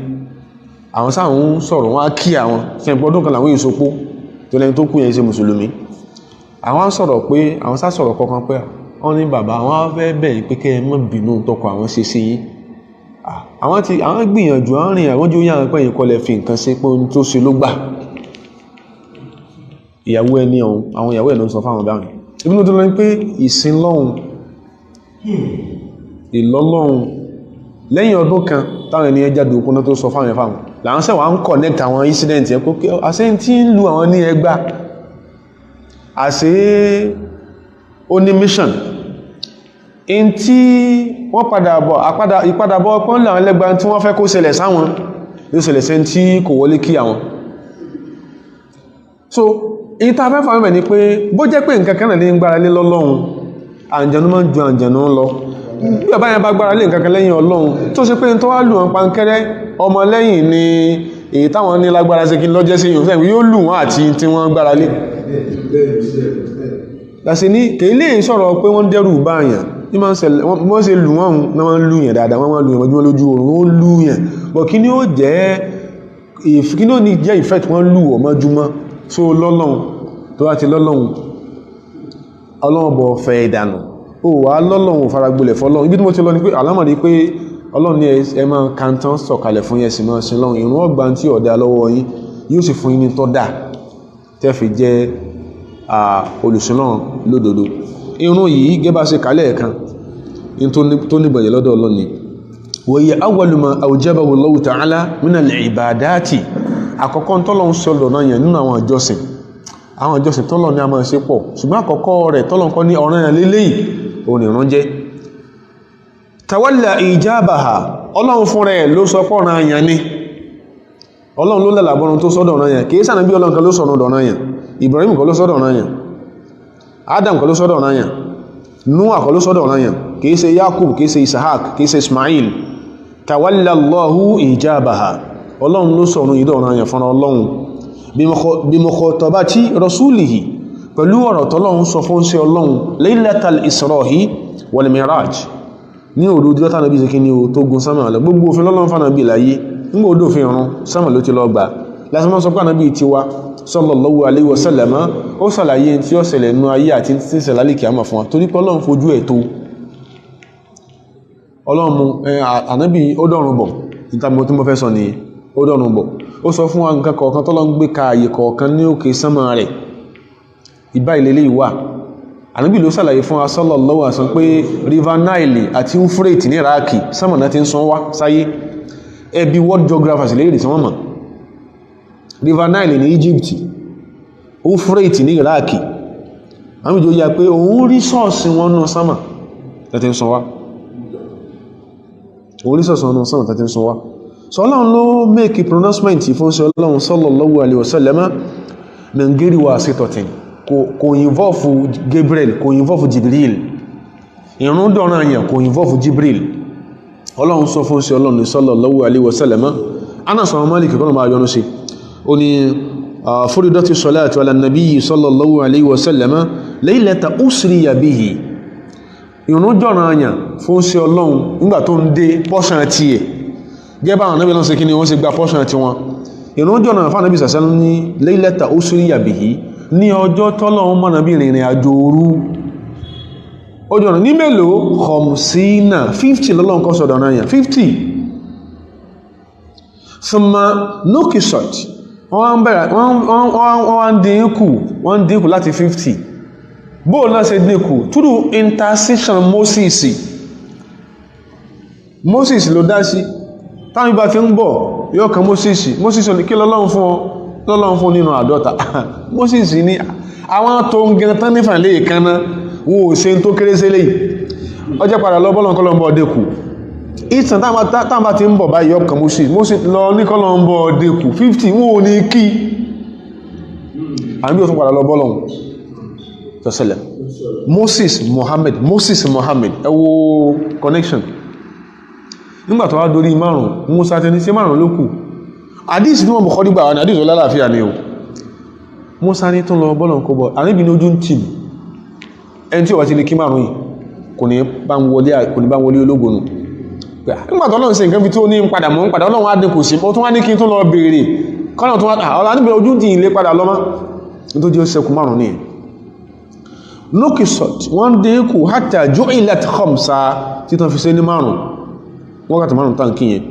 àwọn sáwọn sọ̀rọ̀ wọ́n á kí àwọn fẹ́ǹpọ̀ ọdún kan làwọn ìsopó tó lẹ́yìn tó kú yẹn ṣe mùsùlùmí àwọn sọ̀rọ̀ pé àwọn sá sọ̀rọ̀ kọ̀ọ̀kan pé wọ́n ní bàbá àwọn fẹ́ bẹ̀ pé kẹ́ ẹ má bínú tọkọ àwọn ṣe sí yín àwọn gbìyànjú àárín àwọn jó yára pẹ́yìn kọlẹ̀ fi nǹkan sí pé ohun tó ṣe ló gbà ìyàwó ẹni ọ̀hún àwọn ìyàwó ẹ̀ ló ń sọ fáwọn báwọn ìbínú tó lọ ní pé ìsìn lọ́hùn ìlọ́lọ́hun lẹ́yìn ọdún kan táwọn ènìyàn jáde òkúná tó sọ fáwọn ẹ̀fáwọn làwọn sẹ́wọ̀n ń connect àwọn incident yẹn pé àṣẹ tí ń lu àwọn ní ẹgbà àṣẹ ó ní mission in tí wọ́n ìpadàbọ̀ ọpọ́n láwọn ẹlẹ́gbà tí wọ́n fẹ́ kó ṣẹlẹ̀ sáwọn ló ṣẹlẹ̀ sẹ́ tí kò wọlé kí àwọn so ìta fẹ́ fàmẹ́ ni pé bó jẹ́ pé nǹkan kan náà ní gbára lé lọ́lọ́run àǹjẹ̀nú máa ń ju àǹjẹ̀nú lọ bí ọba yẹn bá gbára lé nǹkan kan lẹ́yìn Ọlọ́run tó ṣe pé tó wá lù wọn pankẹ́rẹ́ ọmọ lẹ́yìn ni èyí táwọn ní lágbára sí kí lọ́jẹ́ sí yòó yóò lù wọn àti tí wọ́n gbára lé láti ní kèílé ìṣọ̀rọ̀ pé wọ́n dẹ́rù báyàn ní máa ń ṣẹlẹ̀ wọ́n ṣe lù wọ́n náà wọ́n lù yẹn dáadáa wọ́n lù yẹn mọ́júmọ́ lójú oòrùn wọ́n lù yẹn bọ̀ kí ni ó ní jẹ́ ìfẹ́ tí wọ́n lù ọ́ mọ́júmọ́ tó lọ́lọ́run tó wá ti lọ́lọ́run Ọlọ́run bọ̀ fẹ́ ìdànù ó wà lọ́lọ́run faragbolẹ̀ fọ́lọ́run ibi tí mo ti lọ ni pé alámọ̀dé pé Ọlọ́run ní ẹ máa kàntán sọ̀kalẹ̀ fún yẹn sì máa sin lọ́run ìrún ọgbà tí ọ̀dá lọ́wọ́ yín yóò sì fún yín ní tọ́ dà tẹ́ fi jẹ́ olùsìnà lódodo. Irun yìí gẹ́bà ṣe kálẹ̀ ẹ̀kan in tó níbọ̀yẹ̀ lọ́dọ̀ Ọlọ́run ni wa hiya awwalu ma awjabahu Allahu ta'ala min al-ibadati. Àkọ́kọ́ tọ́lọ́run sọ̀rọ̀ náà yẹn nínú àwọn ìjọsìn tọ́lọ́run ní a máa ṣe pọ̀, ṣùgbọ́n àkọ́kọ́ rẹ̀ tọ́lọ́run kọ́ ní ọ̀ranyàn lélẹ́yìí òun ni ìrun jẹ́. Tawalla ijabaha, Ọlọ́run fún rẹ̀ ló sọ pọ̀ ọ̀ranyàn ni. Ọlọ́run ló lẹ́làbọ́run tó sọ́dọ̀ ọ̀ranyàn, kìí sànà bí Ọlọ́run kan ló sọ̀rọ̀ ọ̀ranyàn, Ibrahim kan ló sọ́dọ̀ ọ̀ranyàn, Adam kan ló sọ́dọ̀ ọ̀ranyàn, Noah kan ló sọ́dọ̀ ọ̀ranyàn, kìí ṣe Yakub, kìí ṣe Isahak, kìí ṣe Ismail. Tawalla Allahu ijabaha, Ọlọ́run ló sọ̀rọ̀ ìdọ̀ ọ̀ranyàn fún Ọlọ́run bí mukhatabati rasulihi, pẹ̀lú ọ̀rọ̀ tọ́lọ́run sọ fún sí Ọlọ́run laylatal israhi wal miraj, ní òru ọjọ́ tánà bí ṣe o tó gun sámà lọ. Gbogbo òfin lọ́lọ́run fánà bí láyé nígbà odò fi rán sámà ló ti lọ gbà. Láti mọ́ sọ pé ànábì ti wá sallallahu alaihi wasallam ó sàlàyé tí ó ṣẹlẹ̀ nínú ayé àti tí ń ṣẹlẹ̀ lálẹ́ kìámà fún wa, torí pé Ọlọ́run fojú ẹ̀ tó. Ọlọ́run ànábì ó dọ̀run bọ̀, ìtàmọ̀ tí mo fẹ́ sọ ni ó dọ̀run bọ̀. Ó sọ fún wa nǹkan kọ̀ọ̀kan tọ́lọ́run gbé ka àyè kọ̀ọ̀kan ní òkè sámà rẹ̀, ìbá ilé ìwà. Ànábì ló sàlàyé fún wa sallallahu alaihi wasallam pé River Nile àti Euphrates ní Iraki sámà náà ti ń sán wá sáyé. Ẹbí world geographers lè rí tí wọ́n mọ̀. River Nile ní Egypt, Euphrates ní Iraki. Àmì ìjọ ya pé òun rí sọ́ọ̀sì wọn nù sámà tàbí ń sán wá. Òun rí sọ́ọ̀sì wọn nù sámà tàbí ń sán wá. So Ọlọ́run ló make a pronouncement fún sí Ọlọ́run sallallahu alaihi wasallam min ghairi wasitatin, kò involve Gabriel, kò involve Jibril. Ìrun dọ̀ràn àyàn kò involve Jibril. Ọlọ́run sọ fún sí Ọlọ́run sallallahu alaihi wasallam. Anas bin Malik kọ́nà máa yọnu sí, ó ní furidati salatu ala nabiyyi sallallahu alaihi wasallam laylata usriya bihi. Ìrun dọ̀ràn àyàn fún sí Ọlọ́run nígbà tó ń dé pọ́ṣán tiẹ̀, gẹ́bà àwọn anábì náà ṣe kí ni wọ́n ṣe gba pọ́ṣán ti wọn. Ìrun dọ̀ràn fún anábì sàṣánú ní laylata usriya bihi, ní ọjọ́ tọ́lọ́run mọ́ nàbí ìrìn àjò òru. Ó jọ̀nà ní mélòó? Khamsina, 50 lọ́lọ́run kọ́ sọ̀dọ̀ náà yàn, 50. Thumma nukisat, wọ́n dínkù láti 50. Bóò náà ṣe dínkù through intercession Moses ló dá sí. Táwọn ibá ti ń bọ̀ yóò kan Moses ní kí lọ́lọ́run fún nínú 50. Moses ní àwọn tó ń gẹn tán nífà lè kaná wọn ò ṣe tó kéré sí léyìí, ọjọ́ padà lọ bọ́lọ̀ kọlọmbọ̀ ọdẹ́kù. Ìtàn táàbà ti ń bọ̀ báyìí ọkàn Moses lọ ní kọlọmbọ̀ ọdẹ́kù 50 wọn ò ní kí àbí ó tún padà lọ bọ́lọ̀ tọ́sẹ̀lẹ̀. Moses Mohammed ẹ wo connection. Nígbà tó wá dorí 5 Musa tẹni sí 5 ló kù. Àdíìsì tí wọ́n bọ̀ kọ́ nígbà wọn àdíìsì olálàáfíà ni o. Musa ní tún lọ bọ́lọ̀ kó bọ̀ àníbi ní ojú ń tì mí, ẹni tí ó wà ti lè kí 5 yìí kò ní bá ń wọlé ológun nù. Nígbà tó Ọlọ́run ṣe nǹkan bí tó ní padà mọ́ ń padà, Ọlọ́run á dínkù sí, ó tún wá ní kí n tún lọ béèrè kọ́nà tó wá ọ̀la níbi ojú ti ilé padà lọ́mọ́ tó jẹ́ ṣẹ́kù 5 ní. Nukisot wọ́n dínkù hatta ju'ilat khamsa tí tán fi ṣe ní 5 wákàtí 5 tán kíyẹn.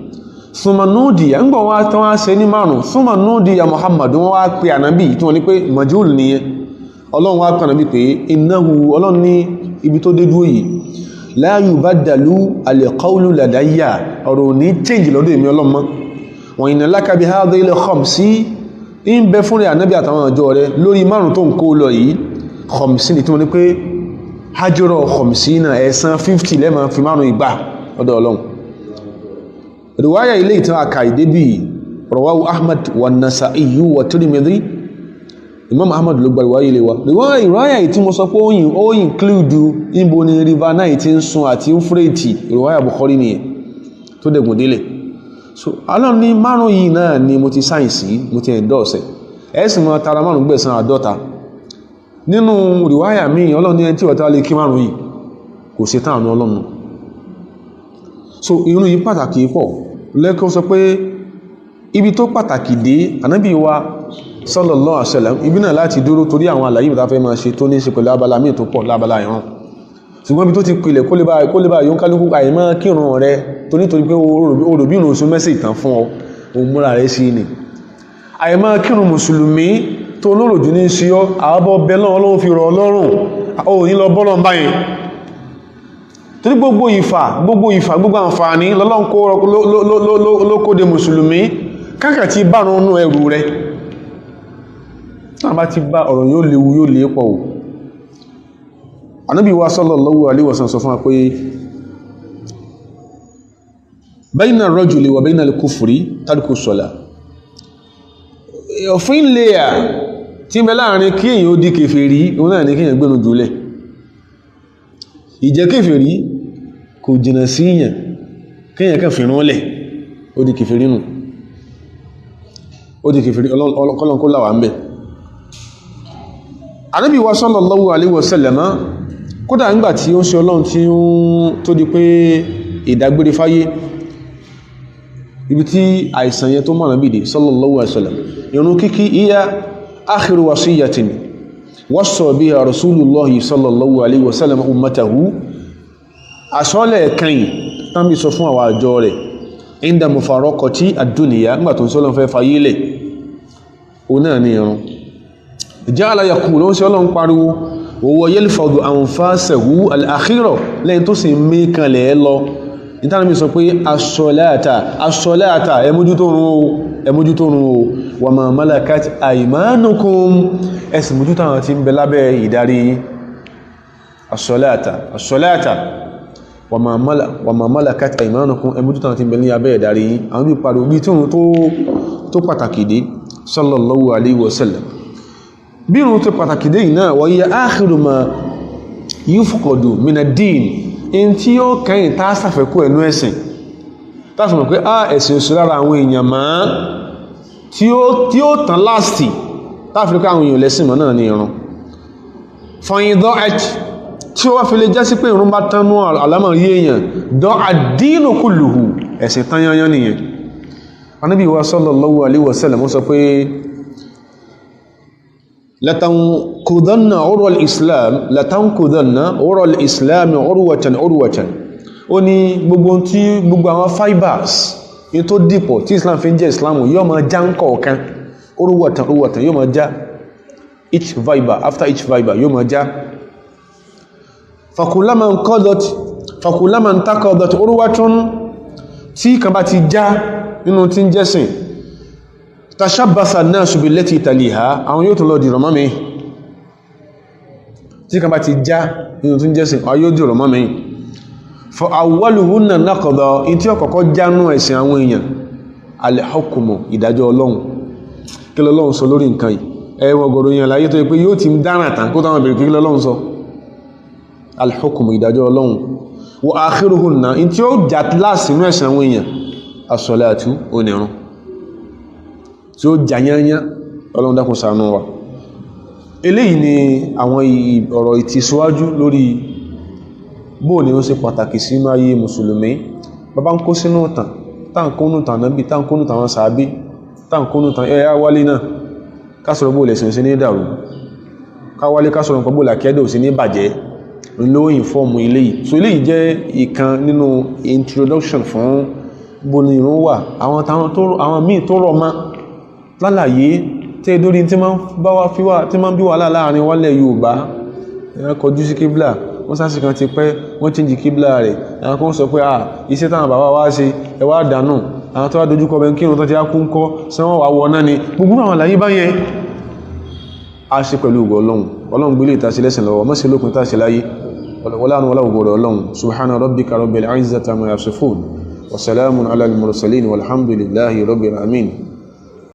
Thumma nudiya ń gbọ́ wá tán wá ṣe ní 5 thumma nudiya Muhammad wọ́n wá pè ànábì tí wọ́n ní pé majhul nìyẹn. Ọlọ́run wá pè ànábì pé innahu, Ọlọ́run ní ibi tó dé dúró yìí la yubaddalu al-qawlu ladayya, ọ̀rọ̀ ní change lọ́dọ̀ èmi Ọlọ́run mọ́. Wa inna laka bi hadhihi al-khamsi, ń bẹ fún rẹ̀ ànábì àtàwọn ọjọ́ rẹ̀ lórí 5 tó ń kó lọ yìí. Khamsin tí wọ́n ní pé hajjọ́rọ̀ khamsina ẹ̀san 50 lẹ́mọ̀ fi 5 ìgbà ọ̀dọ̀ Ọlọ́run. Riwaya ilé ìtàn àkàìdé bí rawahu Ahmad wa Nasa'i wa Tirmidhi. Imam Ahmad ló gba riwaya ilé wa. Riwaya yìí tí mo sọ pé ó include ìbò ní River Nile tí ń sun àti Euphrates, riwaya Bukhari nìyẹn tó dẹ̀gùn délẹ̀. So Ọlọ́run ní 5 yìí náà ni mo ti sáyẹ̀nsì, mo ti endorse ẹ̀sìn mọ́ tara 5 gbẹ̀san 50. Nínú riwaya mi Ọlọ́run ní ẹni tí wọ́ta lè kí 5 yìí kò ṣe tán Ọlọ́run. So irun yìí pàtàkì pọ̀ lẹ́kọ́ sọ pé ibi tó pàtàkì dé ànábì wa sallallahu alaihi wasallam ibi náà láti dúró torí àwọn àlàyé ìbìta fẹ́ máa ṣe tó ní ṣe pẹ̀lú abala míì tó pọ̀ lábala ìran. Ṣùgbọ́n ibi tó ti pìlẹ̀ kó lè bá yóò kálukú àìmọ́ kírun rẹ torítorí pé oròbí ìrùn oṣù mẹ́sì ìtàn fún ọ òun múra rẹ sí ni. Àìmọ́ kírun mùsùlùmí tó lórò jù ní sí ọ́ àwọ́bọ̀ bẹ́lọ́n Ọlọ́run fi rọ̀ ọlọ́run ó ní lọ bọ́lọ̀ báyìí torí gbogbo gbogbo àǹfààní lọ́lọ́run ló kóde mùsùlùmí kákà ti bá rán nú ẹrù rẹ̀ náà bá ti bá ọ̀rọ̀ yóò léwu yóò lè pọ̀ ò Ànábì wa sallallahu alaihi wasallam sọ fún wa pé bayna ar-rajuli wa bayna al-kufri tarku as-salah òfin léyà tí ń bẹ láàrin kí èyàn ó di kèfèrí òun náà ní kí èyàn gbénu jùlẹ̀ ìjẹ́ kèfèrí kò jìnà sí èyàn kí èyàn kàn fìrún lẹ̀ ó di kèfèrí nù ó di kèfèrí ọlọ́nkọ́ kó láwà ń bẹ̀ Ànábì wa sallallahu alaihi wasallam kódà nígbà tí ó ń ṣe Ọlọ́run tí ó tó di pé ìdágbére fáyé ibi tí àìsàn yẹn tó mọ̀nà bìdì sallallahu alaihi wasallam ìrun kíkí iya akhiru wasiyyatin wassa biha rasulullahi sallallahu alaihi wasallam ummatahu asọ́lẹ̀ kẹyìn tán bí sọ fún àwọn àjọ rẹ̀ inda mufaraqati ad-dunya nígbà tó ń sọ́lọ́ fẹ́ fayílẹ̀ o náà ní ìrun ja'ala yaqulu sí Ọlọ́run pariwo wa yalfadhu anfasahu al-akhira lẹ́yìn tó sì mí kanlẹ̀ lọ ìtànà mi sọ pé as-salata ẹmójútórun o wa ma malakat aymanukum ẹsì mójútàwọn tí ń bẹ lábẹ́ ìdarí as-salata wa ma malakat aymanukum ẹmójútàwọn tí ń bẹ ní abẹ́ ìdarí àwọn bí pàdé bí tó pàtàkì dé sallallahu alaihi wasallam bí irun tó pàtàkì dé yìí náà wa hiya akhiru ma yufqadu min ad-din in tí ó kẹ́yìn tá sàfẹ́kú ẹnu ẹ̀sìn táàfì mọ̀ pé ẹ̀sìn òṣèrè lára àwọn èèyàn máa tí ó tàn láàstì táàfì ká àwọn èèyàn lẹ́sìn mọ̀ náà ní ìrun fọyín dọ́ ẹ̀ch tí ó wá fi lè jẹ́ sí pé ìrun bá tánú àlámọ̀ yí èèyàn dọ́ ad-dinu kulluhu ẹ̀sìn tán yányán nìyẹn Ànábì wa sallallahu alaihi wasallam ó sọ pé latankudanna urwal islam urwatan ó ní gbogbo àwọn fibers in tó dìpọ̀ tí islam fi ń jẹ́ islam yóò máa já ń kọ̀ọ̀kan urwatan yóò máa já each fiber after each fiber yóò máa já fakulama intaqadat urwatun tí kan bá ti já nínú tí ń jẹ́sìn tashabbasa an-nasu billati taliha àwọn yóò tún lọ dìrọ̀ mọ́ mi tí kan bá ti já nínú tí ń jẹ́sìn àwọn yóò dìrọ̀ mọ́ mi fa awwaluhunna naqada in tí ó kọ́kọ́ jánú ẹ̀sìn àwọn èèyàn al-hukmu ìdájọ́ Ọlọ́run kí l'Ọlọ́run sọ lórí nǹkan yìí ẹwọ gọ̀rọ̀ yẹn láyé tó yẹ pé yóò ti dára tán kó táwọn bèèrè kí l'Ọlọ́run sọ al-hukmu ìdájọ́ Ọlọ́run wa akhiruhunna in tí ó jà láàsì inú ẹ̀sìn àwọn èèyàn as-salatu onírun tí ó jàyányá Ọlọ́run dákun ṣàánú wa eléyìí ni àwọn ọ̀rọ̀ ìtìsíwájú lórí bóò ni ó ṣe pàtàkì sínú ayé mùsùlùmí bàbá ń kó sínú tàn táǹkónú tàn náàbí táǹkónú tàwọn sàábí táǹkónú tàn ẹ̀yà wálé náà kásọ̀rọ̀ bóò lẹ̀sìn sí ní dàrú káwálé kásọ̀rọ̀ pọ̀ bóò làkẹ́dẹ̀ sí ní bàjẹ́ lóyìn fọ́ọ̀mù eléyìí so eléyìí jẹ́ ìkan nínú introduction fún bó ni ìrun wà àwọn míì tó rọ̀ mọ́ lálàyé tí dórí tí ma ń bí wà láàrin wálẹ̀ Yorùbá ẹ̀yàn kọjú sí kíblà wọ́n sásì kan ti pẹ́ wọ́n chíjì kíblà rẹ̀ ẹ̀yàn kan sọ pé iṣẹ́ táwọn bàbá wá ṣe ẹwà dànù àwọn tó wá dojúkọ bẹ kírun tó ti á kún kọ́ sẹ́wọ́n wà wọ́n náà ni gbogbo àwọn àlàyé báyẹn a ṣe pẹ̀lú ògo Ọlọ́run gbélé ìtàṣí lẹ́sìn lọ́wọ́ mọ́sí lókun ìtàṣí láyé Ọlọ́run subhana rabbika rabbil izzati amma yasifun wa salamun ala al-mursalin walhamdulillahi rabbil alamin